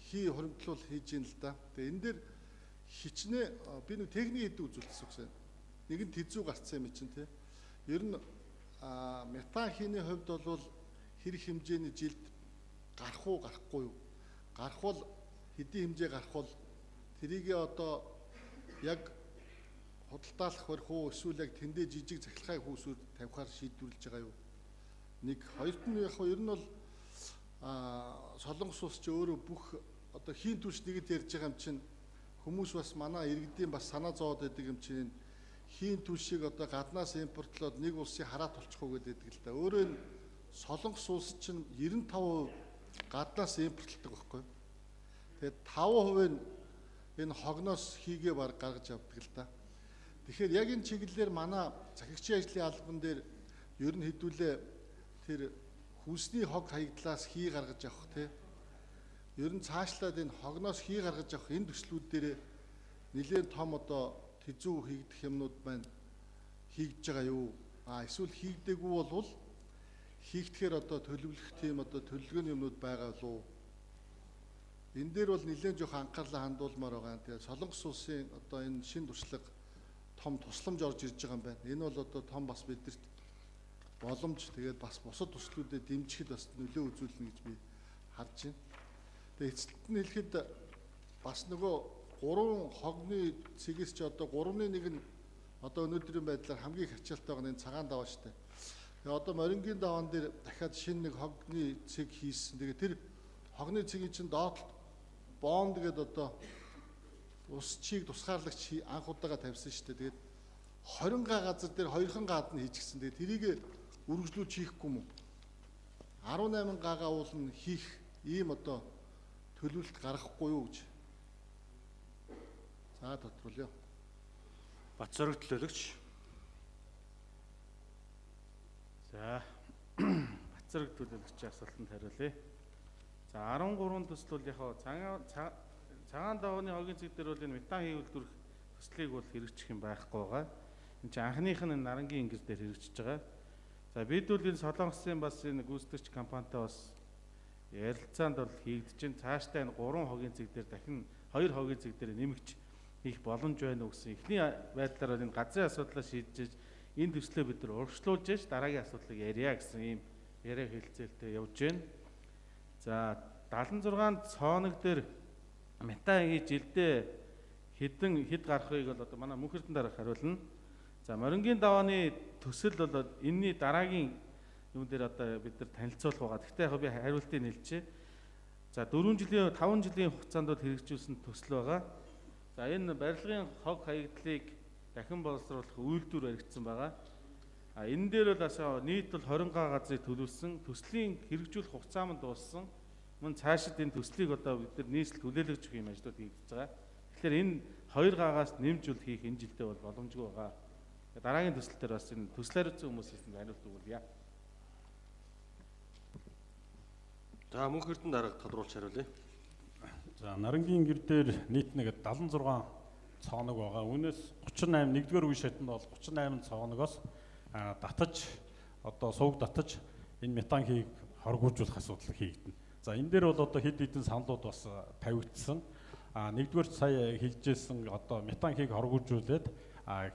[SPEAKER 8] хий хуримтлал хийж ийн л да. Тэгээ энэ дээр хичнээн би нэг техник хэдэн үзүүлсэн гэсэн. Нэг нь тэзүү гарцсан юм чинь тий. Ер нь метан хийний хувьд бол хэрэг хэмжээний жилд гарах уу гарахгүй юу? Гарах бол хэдийн хэмжээ гарах бол тэрийг одоо яг худалдаалах барих уу эсвэл яг тэндээ жижиг захилгааны хүүсүүд тавихаар шийдвэрлэж байгаа юу? Нэг хоёрт нь яг ер нь бол Солонгос улс ч өөрөө бүх одоо хийн түвш нэгэд ярьж байгаа юм чинь хүмүүс бас манай иргэдийн бас санаа зовоод байдаг юм чинь хийн түвшийг одоо гаднаас импортлоод нэг улсыг хараат болчих уу гэдэг л да. Өөрөө энэ Солонгос улс чинь 95% гаднаас импортлдог байхгүй. Тэгээд 5% нь энэ хогноос хийгээ баг гаргаж авдаг л да. Тэгэхээр яг энэ чиглэлээр манай захирагчийн ажлын албан дээр ер нь хэдүүлээ тэр хүнсний хог хаягдлаас хий гаргаж авах тий. Ер нь цаашлаад энэ хогноос хий гаргаж авах энэ төслүүд дээр нэлээд том одоо тэзүү хийгдэх юмнууд байна хийгдэж байгаа юу? Эсвэл хийгдээгүй бол хийгдэхээр одоо төлөвлөх тийм одоо төлөвлөгөөний юмнууд байгаа болов уу? Энэ дээр бол нэлээд жоох анхаарлаа хандуулмаар байгаа. Тэгээ Солонгос улсын одоо энэ шин туршлага том тусламж орж ирж байгаа юм байна. Энэ бол одоо том бас бидэрт боломж тэгээд бас бусад төслүүдэд дэмжихэд бас нөлөө үзүүлнэ гэж би харж байна. Тэгээ эцэлт нь хэлэхэд бас нөгөө 3 хогны цэгээс ч одоо 3-1 нь одоо өнөөдрийн байдлаар хамгийн их ачаалттай байгаа нь цагаан даваа штэ. Тэгээ одоо морингийн даваан дээр дахиад шинэ нэг хогны цэг хийсэн. Тэгээ тэр хогны цэгийн чинь доод бонд гэдэг одоо ус чийг тусгаарлагч анх удаага тавьсан штэ. Тэгээд 20 газар дээр 2хан гад нь хийчихсэн. Тэгээд тэрийг үргэлжлүүлж хийхгүй юм уу? 18 гагаа уулна хийх ийм одоо төлөвлөлт гаргахгүй юу гэж. За тодруулъя.
[SPEAKER 1] Бат цорог төлөөлөгч.
[SPEAKER 2] За Бацраг төлөөлөгчийн асуултанд хариулъя. За 13 төсөл бол яг цагаан давааны хогийн цэг дээр бол энэ метан хий үйлдвэрлэх төслийг бол хэрэгжих юм байхгүй байгаа. Энд чинь анхных нь Нарангийн ингэр дээр хэрэгжиж байгаа. За бид бол энэ Солонгосын бас энэ гүйцэтгэгч компанитай бас ярилцаанд бол хийгдэж байна. Цаашдаа энэ 3 хогийн цэг дээр дахин 2 хогийн цэг дээр нэмэгч хийх боломж байна уу гэсэн эхний байдлаар бол энэ газрын асуудлаа шийдэж энэ төслөө бид нар урагшлуулж ш дараагийн асуудлыг ярья гэсэн ийм яриа хэлцээлтэй явж байна. За 76 цооног дээр метагийн жилдээ хэд гарахыг бол одоо манай мөнхөрдөн дараах хариулна. За морингийн давааны төсөл бол энэний дараагийн юун дээр одоо бид нар танилцуулах байгаа. Гэхдээ яг би хариултыг нэлжээ. За 4 жилийн 5 жилийн хугацаанд хэрэгжүүлсэн төсөл байгаа. За энэ барилгын хог хаягдлыг дахин боловсруулах үйлдвэр баригдсан байгаа. Энэ дээр бол бас нийт бол 20 газрыг төлөвлөсөн, төслийн хэрэгжүүлэх хугацаа мань дууссан. Мөн цаашид энэ төслийг одоо бид нар нийслэл хүлээлгэж өгөх юм ажлууд хийгдэж байгаа. Тэгэхээр энэ 2 гаагаас нэмжүүл хийх энэ жилдээ бол боломжгүй байгаа. Дараагийн төсөл дээр бас энэ төсөл хариуцсан хүмүүсээс хариулт өгүүлье.
[SPEAKER 1] За мөнх эрдэнэ дарга тодруулж хариулъя.
[SPEAKER 4] За Нарангийн гэр дээр нийт нэг 76 цооног байгаа. Үүнээс 38 нэгдүгээр үе шатнд бол 38 цооногоос татаж одоо сувг татаж энэ метанхийг хоргуулжуулах асуудал хийгдэнэ. За энэ дээр бол одоо хэд хэдэн саналууд бас тавигдсан. Нэгдүгээр сая хэлжсэн одоо метанхийг хоргуулжуулээд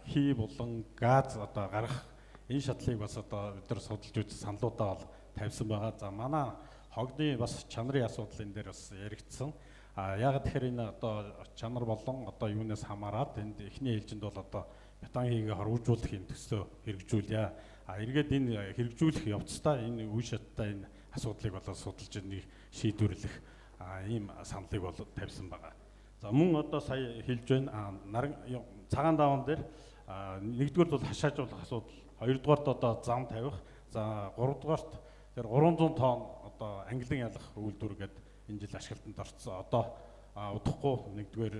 [SPEAKER 4] хий болон газ одоо гарах энэ шатлыг бас одоо бид нар судалж үзсэн саналуудаа бол тавьсан байгаа. За манай хогны бас чанарын асуудал энэ дээр бас яригдсан. Яг тэгэхээр энэ одоо чанар болон одоо юунаас хамаарат энд эхний ээлжинд бол одоо метанхийг хоргуулжуулах энэ төслөө хэрэгжүүлье. Эргээд энэ хэрэгжүүлэх явцдаа энэ үе шаттай энэ асуудлыг болоо судалж нэг шийдвэрлэх ийм саналыг бол тавьсан байгаа. За мөн одоо сая хэлж байна цагаан даван дээр нэгдүгээрт бол хашаажуулах асуудал, хоёрдугаарт одоо зам тавих, за гуравдугаарт тэр 300 тонн одоо ангилан ялах үйлдвэр гээд энэ жил ашиглалтанд орцсон. Одоо удахгүй нэгдүгээр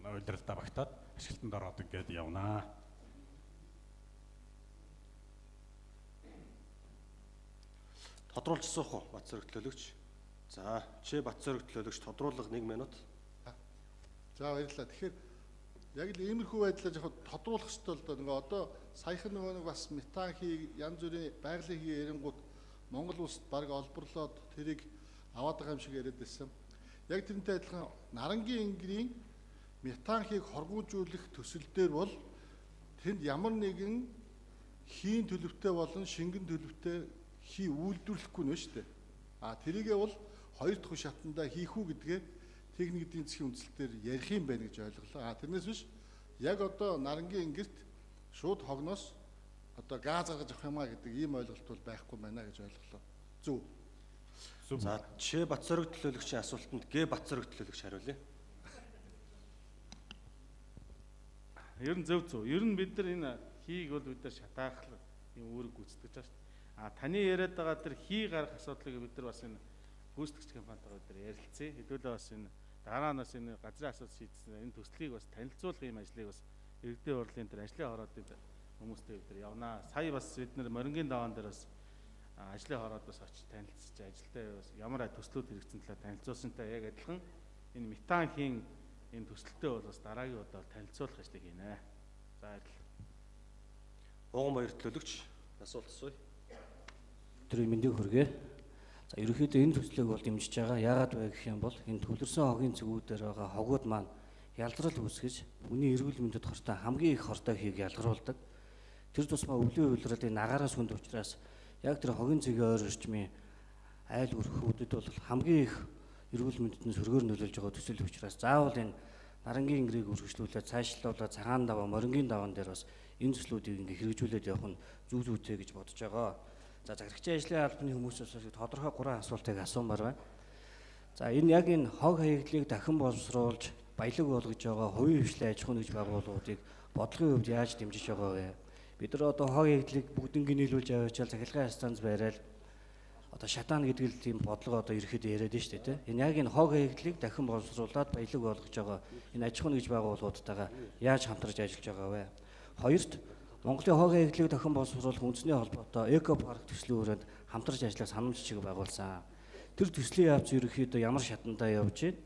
[SPEAKER 4] удирдалтаа багтаад ашиглалтанд ороод ингээд явнаа.
[SPEAKER 1] Тодруулж асуух уу Батцорог төлөөлөгч? За чи Батцорог төлөөлөгч тодруулга 1 минут.
[SPEAKER 8] За баярлалаа. Тэгэхээр яг л иймэрхүү байдлаар яг тодруулах хэрэгтэй л доо. Ингээ одоо саяхан нэг бас метанхийг янз бүрийн байгалийн хий эренгууд Монгол улсад баг олборлоод тэрийг аваад байгаа юм шиг яриад байсан. Яг тэрнтэй адилхан Нарангийн ингирийн метанхийг хоргуулжуулах төсөл дээр бол тэнд ямар нэгэн хийн төлөвтэй болон шингэн төлөвтэй хий үйлдвэрлэхгүй нэ шүү дээ. Тэрийгээ бол 2 дахь шатанда хийх үү гэдгээ техник эдийн засгийн үндслэлээр ярих юм байна гэж ойлголоо. Тэрнээс биш яг одоо Нарангийн ингирт шууд хогноос одоо газ гаргаж авах юмаа гэдэг ийм ойлголт бол байхгүй байна гэж ойлголоо. Зөв.
[SPEAKER 1] За чи Батцорог төлөөлөгчийн асуултанд Г Батцорог төлөөлөгч хариулъя.
[SPEAKER 2] Ер нь зөв. Ер нь бид нар энэ хийг бол бид нар шатаах юм үүрэг гүйцэтгэж байгаа шүү дээ. Таны яриад байгаа тэр хий гарах асуудлыг бид нар бас энэ гүйцэтгэгч компанитайгаа бид нар ярилцъя. Хэдүүлээ бас энэ дараа нь бас энэ газрын асуудал шийдсэн энэ төслийг бас танилцуулах юм ажлыг бас иргэдийн хурлын тэр ажлын хороодын хүмүүстэй бид нар явнаа. Сая бас бид нар Морингийн даваан дээр бас ажлын хороод бас очиж танилцж ажилдаа бас ямар төслүүд хэрэгцсэн талаар танилцуулсантай яг адилхан энэ метанхийн энэ төсөлтөө бол бас дараагийн удаа танилцуулах ажлыг хийнэ. За баярлалаа.
[SPEAKER 1] Уган баяр төлөөлөгч асуулт асууя.
[SPEAKER 9] Өдрийн мэндийг хүргэе. За ерөнхийдөө энэ төслийг бол дэмжиж байгаа. Яагаад вэ гэх юм бол энэ төвлөрсөн хогийн цэгүүдээр байгаа хогууд маань ялгарл үүсгэж хүний эрүүл мэндэд хортой хамгийн их хортой хийг ялгаруулдаг. Тэр тусмаа өвлийн үйлрэлийн нагаараас хүнд учраас яг тэр хогийн цэгийн ойр орчмын айл өрхүүдэд бол хамгийн их эрүүл мэндэд сөргөөр нөлөөлж байгаа төсөл учраас заавал энэ Нарангийн ингирийг үргэлжлүүлээд цаашлуулаад цагаан даваа, Морингийн даваан дээр бас энэ төслүүдийг ингээ хэрэгжүүлээд явах нь зүг зүйтэй гэж бодож байгаа. За захирагчийн ажлын албаны хүмүүсээс тодорхой 3 асуултыг асуумаар байна. За энэ яг энэ хог хаягдлыг дахин боловсруулж баялаг болгож байгаа хувийн хвшлийн аж ахуй нэгж байгууллагуудыг бодлогын хувьд яаж дэмжиж байгаа вэ? Бид нар одоо хог хаягдлыг бүгднийг нийлүүлж аваачаал захиргааны станц бариад одоо шатаана гэдэг л тийм бодлого одоо ерөөхдөө яриад нь шүү дээ. Энэ яг энэ хог хаягдлыг дахин боловсруулад баялаг болгож байгаа энэ аж ахуй нэгж байгууллагуудтайгаа яаж хамтарч ажиллаж байгаа вэ? Хоёрт Монголын хог хаягдлыг дахин боловсруулах үндэсний холбоотой эко парк төслийн хүрээнд хамтарч ажиллах санамж чиг байгуулсан. Тэр төслийн явц ерөөхдөө ямар шатандаа явж байна?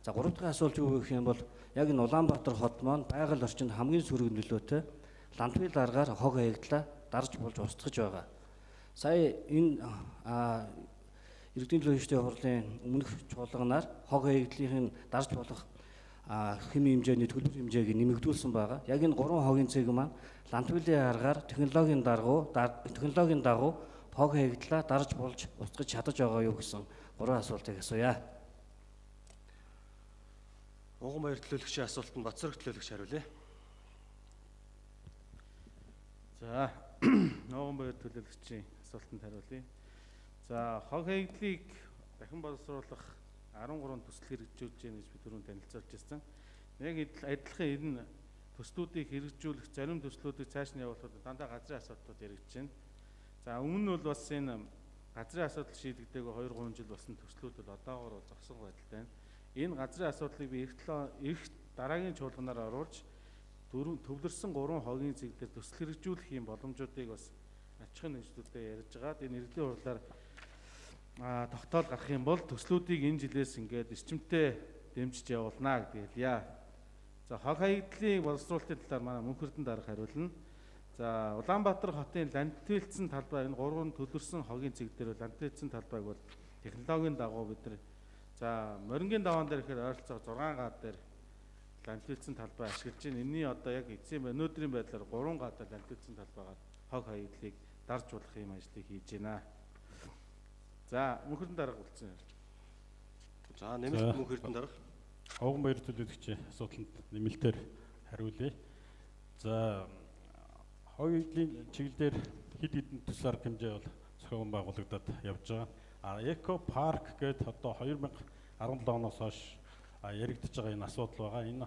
[SPEAKER 9] За 3 дахь асуулт юу гэх юм бол яг энэ Улаанбаатар хот маань байгаль орчинд хамгийн сөрөг нөлөөтэй ландфил аргаар хог хаягдлаа дарж болж устгаж байгаа. Сая энэ иргэдийн төлөө хүчтэй хурлын өмнөх чуулганаар хог хаягдлын дарж болох хэмжээ хэмжээний төлбөр хэмжээг нэмэгдүүлсэн байгаа. Яг энэ 3 хогийн цэг маань ландфилийн аргаар технологийн дагуу хог хаягдлаа дарж болж устгаж чадаж байгаа юу гэсэн 3 асуултыг асууя.
[SPEAKER 1] Уган баяр төлөөлөгчийн асуултанд Батцорог төлөөлөгч хариулъя.
[SPEAKER 2] За, Уган баяр төлөөлөгчийн асуултанд хариулъя. За, хог хаягдлыг дахин боловсруулах 13 төсөл хэрэгжүүлж байна гэж би түрүүн танилцуулж ирсэн. Яг адилхан энэ төслүүдийг хэрэгжүүлэх зарим төслүүдийг цааш нь явуулахад дандаа газрын асуудлууд яригдж байна. За, өмнө нь бол бас энэ газрын асуудал шийдэгдээгүй 2-3 жил болсон төслүүд бол одоогоор бол зогсон байдалтай байна. Энэ газрын асуудлыг би эрт дараагийн чуулганаар оруулж төвлөрсөн 3 хогийн зэг дээр төсөл хэрэгжүүлэх юм боломжуудыг бас ачхын нэгжлүүдэд ярьж байгаа. Энэ иргэдийн хурлаар тогтоол гарах юм бол төслүүдийг энэ жилээс ингээд эрчимтэй дэмжиж явуулнаа гэдэг хэлье. За, хог хаягдлын боловсруулалтын талаар манай Мөнхөрдөн дарга хариулна. За, Улаанбаатар хотын ландтэлцэн талбай энэ 3 төлөрсөн хогийн зэг дээр ландтэлцэн талбайг бол технологийн дагуу бид нар за морингийн даваан дээр ихээр ойролцоогоор 6 га дээр ландтэлцэн талбай ашиглаж байна. Энэний одоо яг эцсийн өнөөдрийн байдлаар 3 гадаа ландтэлцэн талбайгаар хог хаягдлыг дарж болох юм ажлыг хийж байна. За, Мөнхөрдөн дарга үлдсэн ярьж.
[SPEAKER 1] За, нэмэлт Мөнхөрдөн дарга.
[SPEAKER 4] Овгон баяр төлөөлөгчийн асуудалд нэмэлтээр хариулъя. За, хоёрын чиглэлээр хэд хэдэн төсөл арга хэмжээ бол зохион байгуулагдаад явж байгаа. Эко парк гэдэг одоо 2017 оноос хойш яригдж байгаа энэ асуудал байгаа. Энэ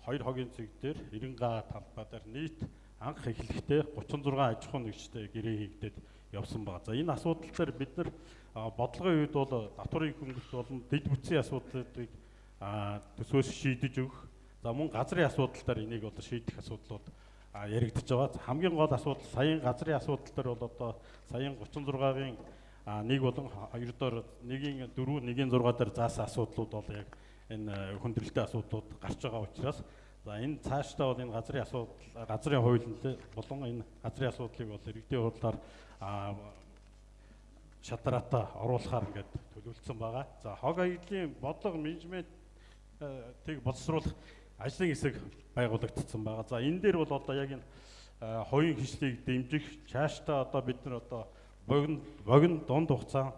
[SPEAKER 4] хоёр хогийн зэг дээр 90 га талбай дээр нийт анх эхлэхдээ 36 аж ахуйн нэгжтэй гэрээ хийгдээд явсан байна. За, энэ асуудал дээр бид нар бодлогын үед бол татврын хөнгөлөлт болон дэд бүтцийн асуудлуудыг төсвөөс шийдэж өгөх. За, мөн газрын асуудал дээр энийг одоо шийдэх асуудлууд яригдж байгаа. Хамгийн гол асуудал саяын газрын асуудал дээр бол одоо саяын 36-гийн нэг болон хоёр доор 1-ийн 4, 1-ийн 6 дээр заасан асуудлууд бол яг энэ хүндрэлтэй асуудлууд гарч байгаа учраас за энэ цаашдаа бол энэ газрын асуудал, газрын хууль болон энэ газрын асуудлыг бол иргэдийн хурлаар шатраатаа оруулахаар ингээд төлөвлөсөн байгаа. За, хог хаягдлын бодлого менежментийг боловсруулах ажлын хэсэг байгуулагдсан байгаа. За, энэ дээр бол одоо яг энэ хоёрын хишлийг дэмжих, цаашдаа одоо бид нар одоо богино дунд хугацаа,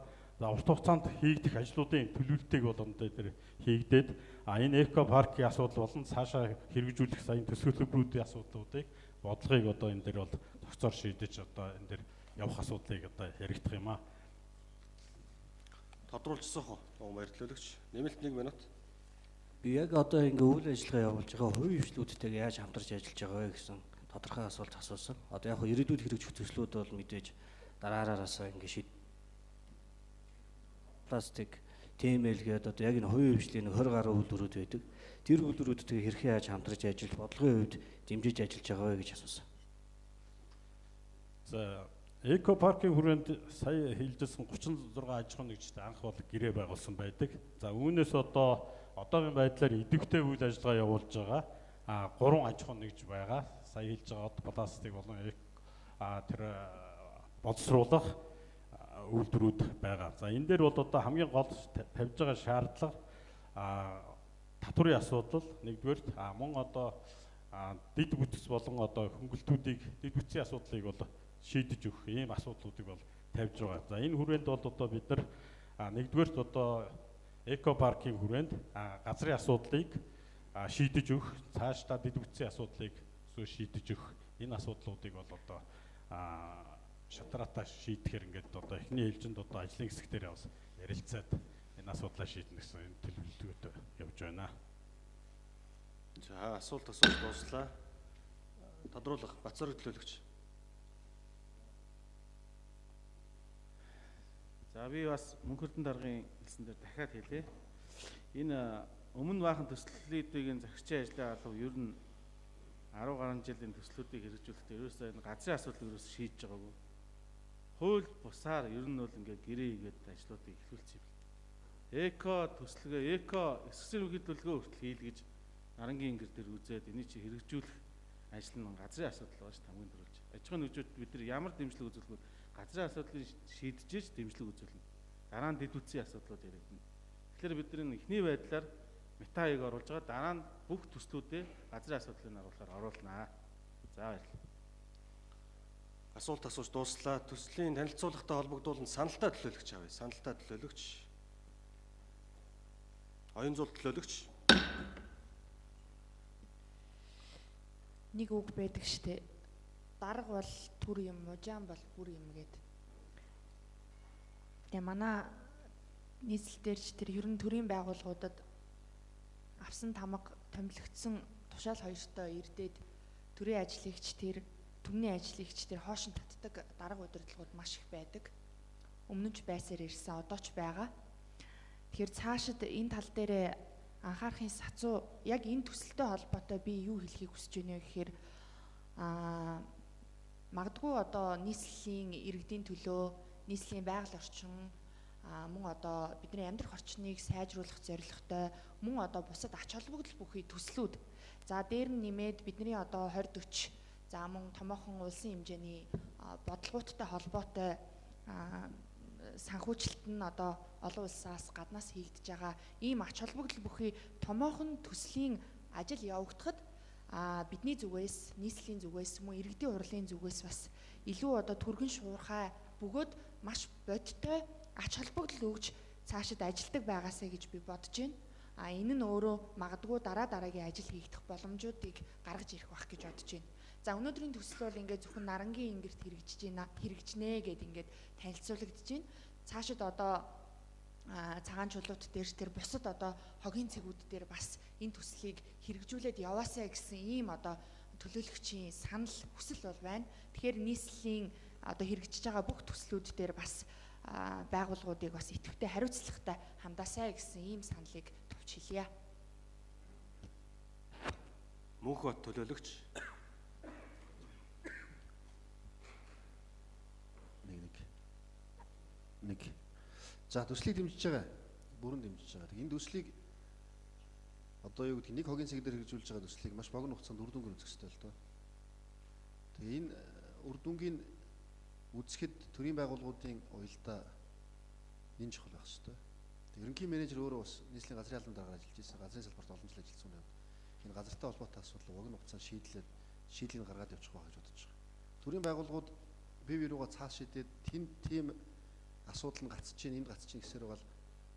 [SPEAKER 4] урт хугацаанд хийгдэх ажлуудын төлөвлөлтийг бол энэ хийгдээд энэ эко паркийн асуудал болон цаашаа хэрэгжүүлэх саяын төсөөллөгчдийн асуудлуудыг бодлогыг одоо энэ дээр бол тогтцоор шийдэж одоо энэ дээр явах асуудлыг одоо яригдах юм аа.
[SPEAKER 1] Тодруулжсан хоо Овгон баяр төлөөлөгч. Нэмэлт 1 минут.
[SPEAKER 9] Би яг одоо ингээ үйл ажиллагаа явуулж байгаа хувийн хвшлүүдтэйг яаж хамтарч ажиллаж байгаа вэ гэсэн тодорхой асуулт асуусан. Одоо яг ирээдүйд хэрэгжих төслүүд бол мэдээж дараараасаа ингээ пластик, TML гэдэг одоо яг энэ хувийн хвшлийн 20 гаруй үйлдвэрүүд байдаг. Тэр үйлдвэрүүдтэй хэрхэн яаж хамтарч ажиллаж бодлогын хувьд дэмжиж ажиллаж байгаа вэ гэж асуусан.
[SPEAKER 4] За, эко паркийн хүрээнд сая хэлжсэн 36 аж ахуйн нэгжтэй анх бол гэрээ байгуулсан байдаг. За, үүнээс одоогийн байдлаар идэвхтэй үйл ажиллагаа явуулж байгаа 3 аж ахуйн нэгж байгаа. Сая хэлж байгаа од пластик болон тэр боловсруулах үйлдвэрүүд байгаа. За, энэ дээр бол одоо хамгийн гол тавьж байгаа шаардлага татврын асуудал нэгдүгээр мөн одоо дэд бүтц болон одоо хөнгөлтүүдийг дэд бүтцийн асуудлыг бол шийдэж өгөх ийм асуудлуудыг бол тавьж байгаа. За, энэ хүрээнд бол одоо бид нар нэгдүгээрт одоо эко паркийн хүрээнд газрын асуудлыг шийдэж өгөх, цаашдаа дэд бүтцийн асуудлыг шийдэж өгөх энэ асуудлуудыг бол одоо шатраатаа шийдэхээр ингээд одоо эхний ээлжинд одоо ажлын хэсэг дээр бас ярилцаад энэ асуудлаа шийднэ гэсэн энэ төлөвлөлтөд явж байна.
[SPEAKER 1] За, асуулт дууслаа. Тодруулах Бацорог төлөөлөгч.
[SPEAKER 2] За, би бас Мөнхөрдөн даргын хэлсэн дээр дахиад хэлье. Энэ өмнө баахан төслүүдийн захирчийн ажлын алба ер нь 10 гаруй жилийн төслүүдийг хэрэгжүүлэхдээ ерөөсөө энэ газрын асуудлыг ерөөсөө шийдэж байгаагүй. Хууль бусаар ер нь бол ингээд гэрээ хийгээд ажлуудыг эхлүүлсэн юм. Эко төслөгөө, эко эсгсэр хөдөлгөөлгөө хүртэл хийлгэж нарангийн ингэр дээр үзээд энийг чи хэрэгжүүлэх ажил нь газрын асуудал байгаа ш хамгийн дөрүүлж. Аж ахуйн нэгжүүд бид нар ямар дэмжлэг үзүүлэхгүй газрын асуудлыг шийдэж дэмжлэг үзүүлнэ. Дараа нь дэд бүтцийн асуудлууд яригдана. Тэгэхээр бид нар эхний байдлаар метаыг оруулж байгаа, дараа нь бүх төслүүдэд газрын асуудлыг оруулахаар оруулнаа. За, баярлалаа.
[SPEAKER 1] Асуулт асууж дууслаа. Төслийн танилцуулгатай холбогдуулан саналтай төлөөлөгч авъя. Саналтай төлөөлөгч. Оюун зуул төлөөлөгч.
[SPEAKER 3] Нэг үг байдаг штэ. Дарга бол түр юм, мужаан бол бүр юм гээд. Тэгээ манай нийслэлдэрч тэр ерөн төрийн байгууллагуудад авсан тамга томилогдсон тушаал хоёртой ирдээд төрийн ажлыгч тэр түмний ажлыгч тэр хоошин татдаг дарга удирдлагууд маш их байдаг. Өмнө нь ч байсаар ирсэн, одоо ч байгаа. Тэгэхээр цаашид энэ тал дээр анхаарахын сацуу яг энэ төсөлтэй холбоотой би юу хэлхийг хүсэж байна вэ гэхээр магадгүй одоо нийслэлийн иргэдийн төлөө, нийслэлийн байгаль орчин мөн одоо бидний амьдрах орчныг сайжруулах зорилготой, мөн одоо бусад ач холбогдол бүхий төслүүд. За дээр нь нэмээд бидний одоо 2040 за мөн томоохон улсын хэмжээний бодлогооттой холбоотой санхүүжилт нь одоо олон улсаас гаднаас хийгдэж байгаа ийм ач холбогдол бүхий томоохон төслийн ажил явагдахад бидний зүгээс, нийслэлийн зүгээс, мөн иргэдийн хурлын зүгээс бас илүү одоо түргэн шуурхай бөгөөд маш бодиттой ач холбогдол өгж цаашид ажилдаг байгаасаа гэж би бодож байна. Энэ нь өөрөө магадгүй дараагийн ажил хийгдэх боломжуудыг гаргаж ирэх байх гэж бодож байна. За өнөөдрийн төсөл бол ингээд зөвхөн Нарангийн ингэрт хэрэгжнэ гэд ингээд танилцуулагдж байна. Цаашид одоо цагаан чулуут дээр тэр бусад одоо хогийн цэгүүд дээр бас энэ төслийг хэрэгжүүлээд яваасаа гэсэн ийм одоо төлөөлөгчийн санал хүсэл бол байна. Тэгэхээр нийслэлийн одоо хэрэгжиж байгаа бүх төслүүд дээр бас байгууллагуудыг бас идэвхтэй хариуцлагатай хандаасаа гэсэн ийм саналыг товч хэлье.
[SPEAKER 1] Мөнх бат төлөөлөгч.
[SPEAKER 10] Нэг. За төслийг дэмжиж байгаа. Бүрэн дэмжиж байгаа. Энэ төслийг одоо юу гэдэг нэг хогийн цэг дээр хэрэгжүүлж байгаа төслийг маш богино хугацаанд үр дүнгээр үзэх хэрэгтэй л доо. Тэгээ энэ үр дүнгийн үзэхэд төрийн байгууллагуудын уялдаа энэ чухал байх хэрэгтэй. Тэгээ ерөнхий менежер өөрөө бас нийслэлийн газрын албан дараагаар ажиллаж байсан. Газрын салбарт олон жил ажилласан юм. Энэ газартай холбоотой асуудал богино хугацаанд шийдлийг гаргаад явуучих байх гэж бодож байгаа. Төрийн байгууллагууд бие биенийгөө цааш шийдээд тийм асуудал нь гацж чинь энд гацж чинь гэсээр бол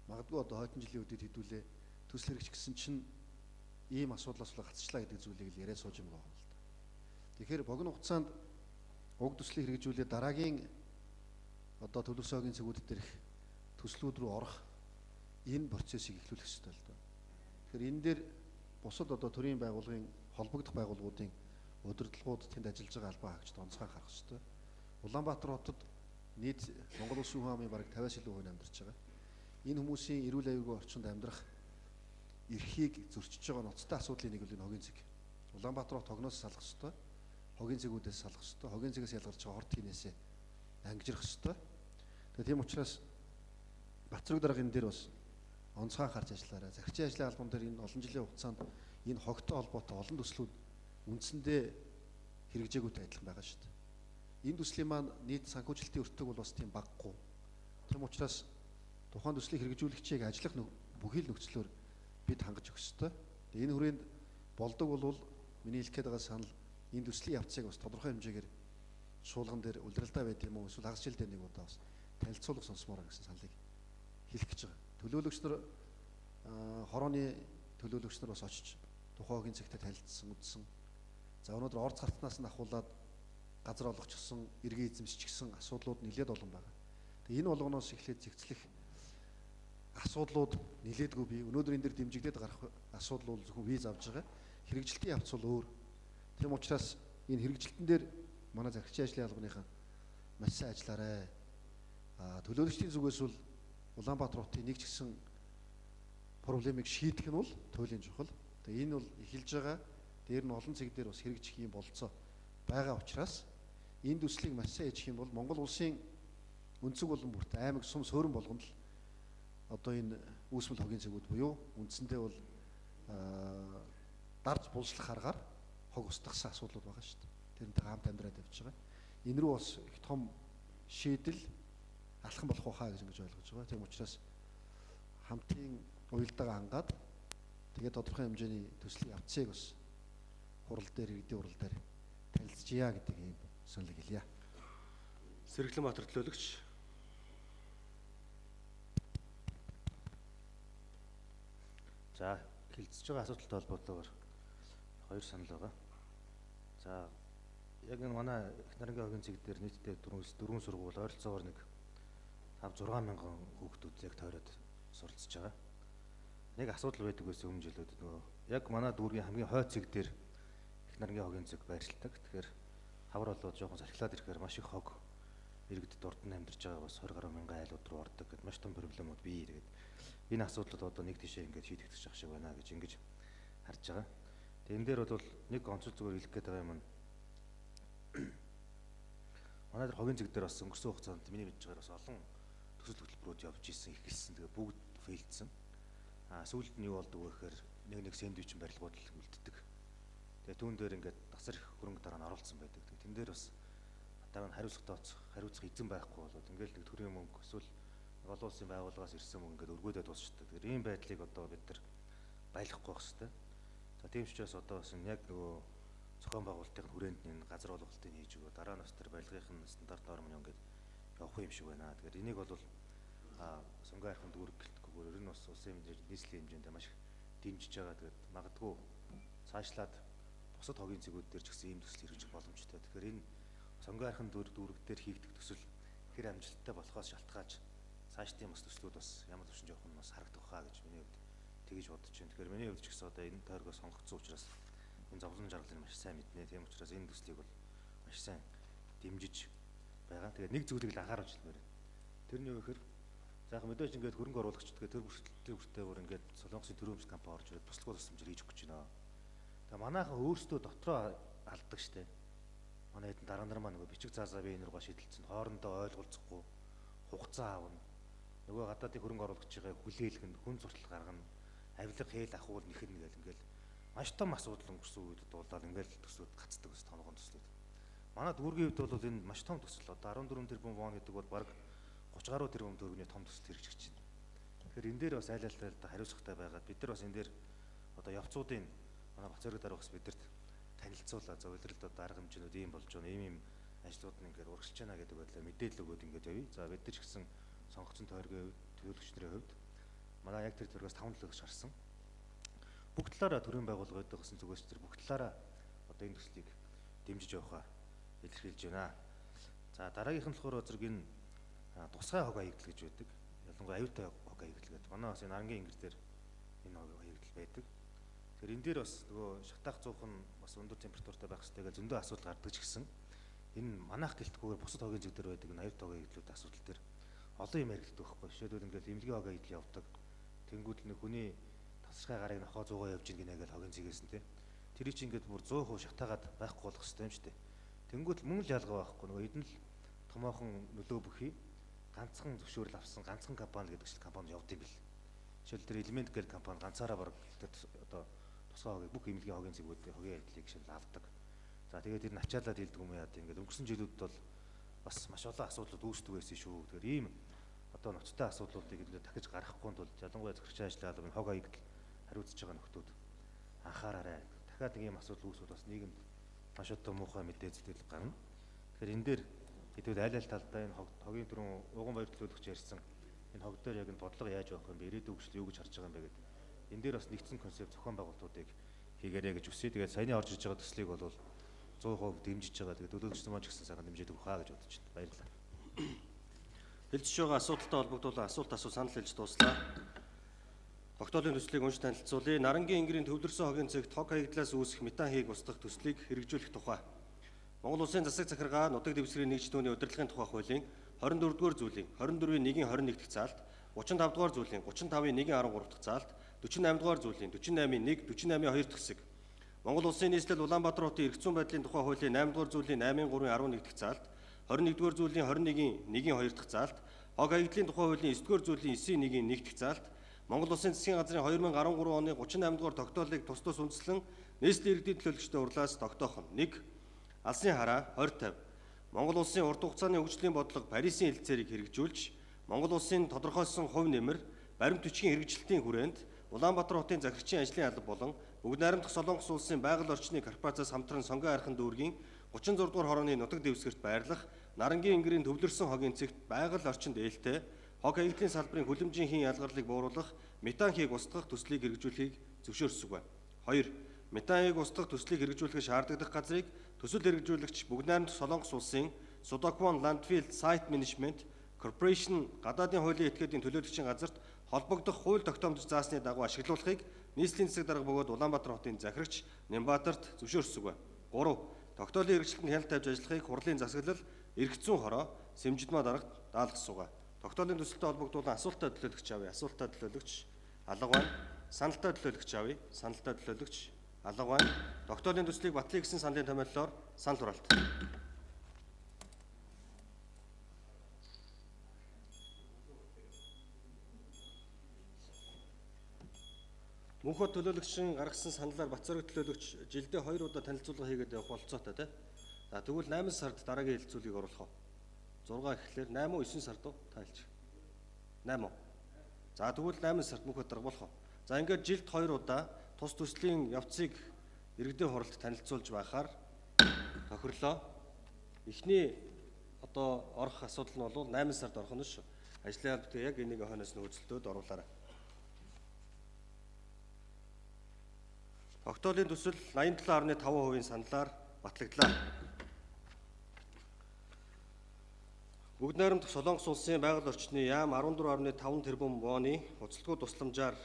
[SPEAKER 10] магадгүй одоо хойдон жилийн үдед хэдүүлээ төсөл хэрэгч гэсэн чинь ийм асуудлаас л гацчлаа гэдэг зүйлийг л яриад сууж юм байна л да. Тэгэхээр богино хугацаанд уг төслийг хэрэгжүүлээд дараагийн одоо төлөвсөн хогийн цэгүүд дээрх төслүүд рүү орох энэ процессыг эхлүүлэх хэрэгтэй л да. Тэгэхээр энэ дээр бусад одоо төрийн байгууллагын холбогдох байгууллагуудын удирдлагууд тэнд ажиллаж байгаа албан хаагчид онцгой анхаарах хэрэгтэй. Улаанбаатар хотод нийт Монгол Улсын хүн амын бараг 50-аас илүү хүн амьдарч байгаа. Энэ хүмүүсийн эрүүл аюулгүй орчинд амьдрах эрхийг зөрчиж байгаа ноцтой асуудлын нэг бол энэ хогийн цэг. Улаанбаатар хот хогноос салах ёстой. Хогийн цэгүүдээс салах ёстой. Хогийн цэгээс ялгарч байгаа хорт хийнээсээ ангижрах ёстой. Тэгээ тийм учраас Батцэрэг даргын дээр бас онцгой анхаарч ажиллаарай. Захирчийн ажлын албан дээр энэ олон жилийн хугацаанд энэ хогтой холбоотой олон төслүүд үндсэндээ хэрэгжээгүйтэй адилхан байгаа шүү дээ. Энэ төслийн маань нийт санхүүжилтийн өртөг бол бас тийм баггүй. Тийм учраас тухайн төслийг хэрэгжүүлэгчийг ажиллах бүхий л нөхцлөөр бид хангаж өгөх ёстой. Энэ хүрээнд болдог бол миний хэлэх гээд байгаа санал энэ төслийн явцыг бас тодорхой хэмжээгээр шуулган дээр улиралдаа байд юм уу эсвэл хагас жилдээ нэг удаа бас танилцуулга сонсомоор гэсэн саналыг хэлэх гэж байгаа. Төлөөлөгч нар хорооны төлөөлөгч нар бас очиж тухайн хогийн цэгтэй танилцсан үзсэн. За өнөөдөр орц гартнаас нь ахуулаад газар олгочихсон, эргээ эзэмшчихсэн асуудлууд нэлээд олон байна. Тэгээ энэ болгоноос эхлээд зэгцлэх асуудлууд нэлээдгүй бий. Өнөөдөр энэ дэр дэмжигдээд гарах асуудал бол зөвхөн виз авж байгаа. Хэрэгжилтийн явц бол өөр. Тийм учраас энэ хэрэгжилтэн дээр манай захирчийн ажлын албаныхан маш сайн ажиллаарай. Төлөөлөгчдийн зүгээс бол Улаанбаатар хотын нэг ч гэсэн проблемыг шийдэх нь бол туйлын чухал. Тэгээ энэ бол эхэлж байгаа. Дээр нь олон цэг дээр бас хэрэгжих юм болцоо байгаа учраас энэ төслийг маш сайн хийж юм бол Монгол улсын өнцөг болон бүрт аймаг сум суурин болгонд л одоо энэ үүсмэл хогийн цэгүүд буюу үндсэндээ бол дарж булшлах аргаар хог устгасан асуудлууд байгаа шүү дээ. Тэрнтэй хамт амьдраад явж байгаа. Энэ рүү бас их том шийдэл алхам болох байхаа гэж ингэж ойлгож байгаа. Тийм учраас хамтын уялдаагаа хангаад тэгээд тодорхой хэмжээний төслийн явцыг бас хурал дээр иргэдийн хурал дээр танилцъя гэдэг ийм саналыг хэлье.
[SPEAKER 1] Сэргэлэн Баатар төлөөлөгч.
[SPEAKER 11] За хилцэж байгаа асуудалтай холбоотойгоор хоёр санал байгаа. За яг энэ манай их Нарангийн хогийн цэг дээр нийтдээ 4 сургууль ойролцоогоор нэг 6,000 хүүхдүүд яг тойроод суралцж байгаа. Нэг асуудал байдаг байсан өмнө жилүүд нөгөө яг манай дүүргийн хамгийн хойд цэг дээр их нарынгийн хогийн цэг байршилдаг. Тэгэхээр хавар болоод жоохон сахилаад ирэхээр маш их хог иргэдэд урд нь амьдарч байгаа бас 20 гаруй мянган айлууд руу ордог гэд маш том проблемууд бий. Тэгээд энэ асуудлууд одоо нэг тишээ ингээд шийдэгдэж ах шиг байна гэж ингэж харж байгаа. Тэгээд энэ дээр бол нэг онцлог зүгээр хэлэх гээд байгаа юм. Манай дээр хогийн цэг дээр бас өнгөрсөн хугацаанд миний мэдж байгаагаар бас олон төсөл хөтөлбөрүүд явж исэн, ихэлсэн. Тэгээд бүгд фейлдсэн. Сүүлд нь юу болдог вэ гэхээр нэг сэндвичийн барилгууд л үлддэг. Тэгээд түүн дээр ингээд тасар их хөрөнгө дараа нь оруулсан байдаг. Тэгээд тэн дээр бас дараа нь хариуцах эзэн байхгүй болоод ингээд нэг төрийн мөнгө эсвэл олон улсын байгууллагаас ирсэн мөнгө ингээд өргөөдөө дуусчдаг. Тэгэхээр ийм байдлыг одоо бид нар баялахгүй байх хэрэгтэй. За тийм ч учраас одоо бас яг нөгөө зохион байгуулалтын хүрээнд нь газар олголтыг хийж өгөө дараа нь бас тэр барилгын стандарт нормын ингээд явах юм шиг байна. Тэгэхээр энийг бол сонгоо хайрхан дүүрэг гэлтгүйгээр ер нь бас улсын нийслэлийн хэмжээнд маш их дэмжиж байгаа. Тэгээд магадгүй цаашлаад бусад хогийн цэгүүд дээр ч гэсэн ийм төсөл хэрэгжих боломжтой. Тэгэхээр энэ сонгоо хайрхан дүүрэг дээр хийгдэх төсөл хэр амжилттай болохоос шалтгаалж цаашдын бас төслүүд бас ямар төвшин жоох нь бас харагдах хаа гэж миний хувьд тэгэж бодож байна. Тэгэхээр миний хувьд ч гэсэн одоо энэ тойргоо сонгогдсон учраас энэ зовлон жаргалыг маш сайн мэднэ. Тийм учраас энэ төслийг бол маш сайн дэмжиж байгаа. Тэгээд нэг зүйлийг л анхааруулж хэлмээр байна. Тэрний юу гэхээр за яг мэдээж ингээд хөрөнгө оруулагчд тэгээд тэр бүртээ бүр ингээд Солонгосын төрөөмс компани орж ирээд туслахуй тусламжаар хийж өгч байна. Тэгээд манайхан өөрсдөө дотроо алддаг штэ. Манай хэдэн дараа нар маань нөгөө бичиг заазаа бие энерго шийдэлцэн хоорондоо ойлголцохгүй хугацаа аавна. Нөгөө гадаадын хөрөнгө оруулагчийн хүлээлгэн хүн зуртал гаргана. Авилга хээл ахуул нэхэн ингээл маш том асуудал өнгөрсөн үед дуулаад ингээл төслүүд гацдаг ус томгон төслүүд. Манай дүүргийн хувьд бол энэ маш том төсөл. Одоо 14 тэрбум вон гэдэг бол баг 30 гаруй тэрбум төгрөгийн том төсөл хэрэгжиж байна. Тэгэхээр энэ дээр бас айл алтаа хариуцлагатай байгаад бид нар бас энэ дээр одоо явцуудын манай Бацэрэг дараа бас бидэрт танилцуулаа. За удирдалд одоо арга хэмжээнүүд ийм болж байна. Ийм ажлууд нь ингээд урагшилж байна гэдэг байдлаар мэдээлэл өгөөд ингээд явъя. За бид нар ч гэсэн сонгогдсон тойргийн төлөөлөгчдийн хувьд манай яг тэр төргөөс 5 төлөөлөгч гарсан. Бүгд талаараа төрийн байгууллага байдаг гэсэн зүгээс тэр бүгд талаараа одоо энэ төслийг дэмжиж явахаа илэрхийлж байна. За дараагийнх нь болохоор зэрэг энэ тусгай хог аягдал гэж байдаг. Ялангуяа аюутай хог аягдал гэдэг. Манай бас энэ арангийн ингэр дээр энэ хог аягдал байдаг. Тэгэхээр энэ дээр бас нөгөө шатаах зуух нь бас өндөр температуртай байх хэрэгтэй гэж зөндөө асуудал гардаг ч гэсэн энэ манайх гэлтгүүгээр бусад хогийн зүг дээр байдаг энэ аюутай хог аягдлууд асуудал дээр олон юм яригддаг байхгүй. Жишээлбэл ингээд эмнэлгийн хог аягдал явдаг. Тэнгүүд нэг хүний тасархай гарыг нохоо 100% явж ийн гинэ гэж хогийн зэгээс нь тэр чинь ингээд бүр 100% шатаагаад байхгүй болох хэрэгтэй юм шүү дээ. Тэнгүүд мөн л ялгаа байхгүй. Нөгөө эдэн л томоохон нөлөө бүхий ганцхан зөвшөөрөл авсан ганцхан компани гэдэг чинь компани явд юм бэл. Жишээл тэр элемент гэл компани ганцаараа баг одоо тусгай хогийг бүх эмнэлгийн хогийн зэгүүд хогийн ажлыг шил авдаг. За тэгээд тэр начаалаад хэлдэг юм яа тийм ингээд өнгөрсөн жилүүдэд бол бас маш олон асуудлууд үүсдэг байсан шүү. Тэгэхээр ийм одоо ноцтой асуудлуудыг илүү дахиж гаргахгүй тулд ялангуяа захиргааны ажлын хог аягдал хариуцж байгаа нөхдүүд анхаараарай. Дахиад нэг ийм асуудал үүсвэл бас нийгэмд маш одоо муухай мэдээ зүйл гарна. Тэгэхээр энэ дээр хэдүүл айл талдаа энэ хогийн түрүүн уган баяр төлөөлөгч ярьсан энэ хог дээр яг энэ бодлого яаж явах юм бэ? Ирээдүйн хөгжил юу гэж харж байгаа юм бэ гэдэг. Энэ дээр бас нэгдсэн концепт зохион байгуулалтуудыг хийгээрэй гэж хүсье. Тэгээд саяны орж иж байгаа төслийг бол 100% дэмжиж байгаа. Тэгээд төлөөлөгчсөн маань ч гэсэн сайхан дэмжиж өгөх хаа гэж бодож байна. Баярлалаа.
[SPEAKER 1] Хэлж байгаа асуудалтай холбогдуулан асуулт санал хэлж дууслаа. Тогтоолын төслийг унш танилцуулъя. Нарангийн ингэрийн төвлөрсөн хогийн цэгт хог хаягдлаас үүсэх метан хийг устгах төслийг хэрэгжүүлэх тухай. Монгол Улсын засаг захиргаа нутаг дэвсгэрийн нэгж түүний удирдлагын тухай хуулийн 24-р зүйлийн 24-ийн 1-ийн 21 дахь заалт, 35-р зүйлийн 35-ийн 1-ийн 13 дахь заалт, 48-р зүйлийн 48-ийн 1, 48-ийн 2 дахь хэсэг. Монгол Улсын нийслэл Улаанбаатар хотын эрх зүйн байдлын тухай хуулийн 8-р зүйлийн 8-ийн 3-ийн 11 дахь заалт, 21-р зүйлийн 21-ийн 1-ийн 2 дахь заалт, хог хаягдлын тухай хуулийн 9-р зүйлийн 9-ийн 1-ийн 1 дахь заалт, Монгол Улсын засгийн газрын 2013 оны 38-р тогтоолыг тус тус үндэслэн нийслэлийн иргэдийн төлөөлөгчдийн урлаас тогтоох нь 1. Алсын хараа 2050. Монгол Улсын урт хугацааны хөгжлийн бодлого Парисын хэлэлцээрийг хэрэгжүүлж, Монгол Улсын тодорхойлсон хувь нэмэр, баримт бичгийн хэрэгжилтийн хүрээнд Улаанбаатар хотын захирагчийн ажлын алба болон Бүгд найрамдах Солонгос улсын байгаль орчны корпорацаас хамтран сонгоо хайрхан дүүргийн 36 дугаар хорооны нутаг дэвсгэрт байрлах Нарангийн ингэрийн төвлөрсөн хогийн цэгт байгаль орчинд ээлтэй хог хаягдлын салбарын хүлэмжийн хийн ялгарлыг бууруулах метан хийг устгах төслийг хэрэгжүүлэхийг зөвшөөрсөг байна. 2. Метан хийг устгах төслийг хэрэгжүүлэхэд шаардлагатай газрыг төсөл хэрэгжүүлэгч Бүгд найрамдах Солонгос улсын Судаквон Landfill Site Management Corporation гадаадын хуулийн этгээдийн төлөөлөгчийн газарт холбогдох хууль тогтоомж заасны дагуу ашиглуулахыг нийслэлийн засаг дарга бөгөөд Улаанбаатар хотын захирагч Нямбатарт зөвшөөрсөг байна. 3. Тогтоолын хэрэгжилтэнд хяналт тавьж ажиллахыг хурлын засаглал эрх зүйн хороо Сэмжидмаа дарагт даалгасууга. Тогтоолын төсөлтөд холбогдуулан асуултаа төлөөлөгч авъя. Асуултаа төлөөлөгч алга байна. Саналтаа төлөөлөгч авъя. Саналтаа төлөөлөгч алга байна. Тогтоолын төслийг батлая гэсэн саналын томьёолоор санал хураалт. Мөнхөд төлөөлөгчин гаргасан саналаар Батцорог төлөөлөгч жилдээ 2 удаа танилцуулга хийгээд явах болцоотой тий. За тэгвэл 8 сард дараагийн хэлэлцүүлгийг оруулах уу? 6 гэхлээр 8 уу 9 сард уу? Тайлж. 8 уу? За тэгвэл 8 сард мөнхөд дарга болох уу? За ингээд жилд 2 удаа тус төслийн явцыг иргэдийн хуралд танилцуулж байхаар тохирлоо. Эхний одоо орох асуудал нь бол 8 сард орох нь шүү. Ажлын албатай яг энийг хойноос нь хөөцөлтөд оруулаарай. Тогтоолын төсөл 87.5% саналаар батлагдлаа. Бүгд найрамдах Солонгос улсын байгаль орчны яам 14.5 тэрбум вооны уцалдгүй тусламжаар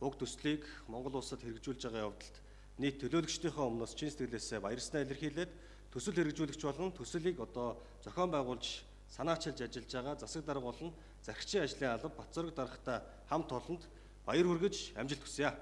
[SPEAKER 1] уг төслийг Монгол улсад хэрэгжүүлж байгаа явдалд нийт төлөөлөгчдийнхөө өмнөөс чин сэтгэлээсээ баярснаа илэрхийлээд төсөл хэрэгжүүлэгч болон төслийг одоо зохион байгуулж санаачилж ажиллаж байгаа засаг дарга болон захирагчийн ажлын алба Батцорог даргатай хамт олонд баяр хүргэж амжилт хүсье.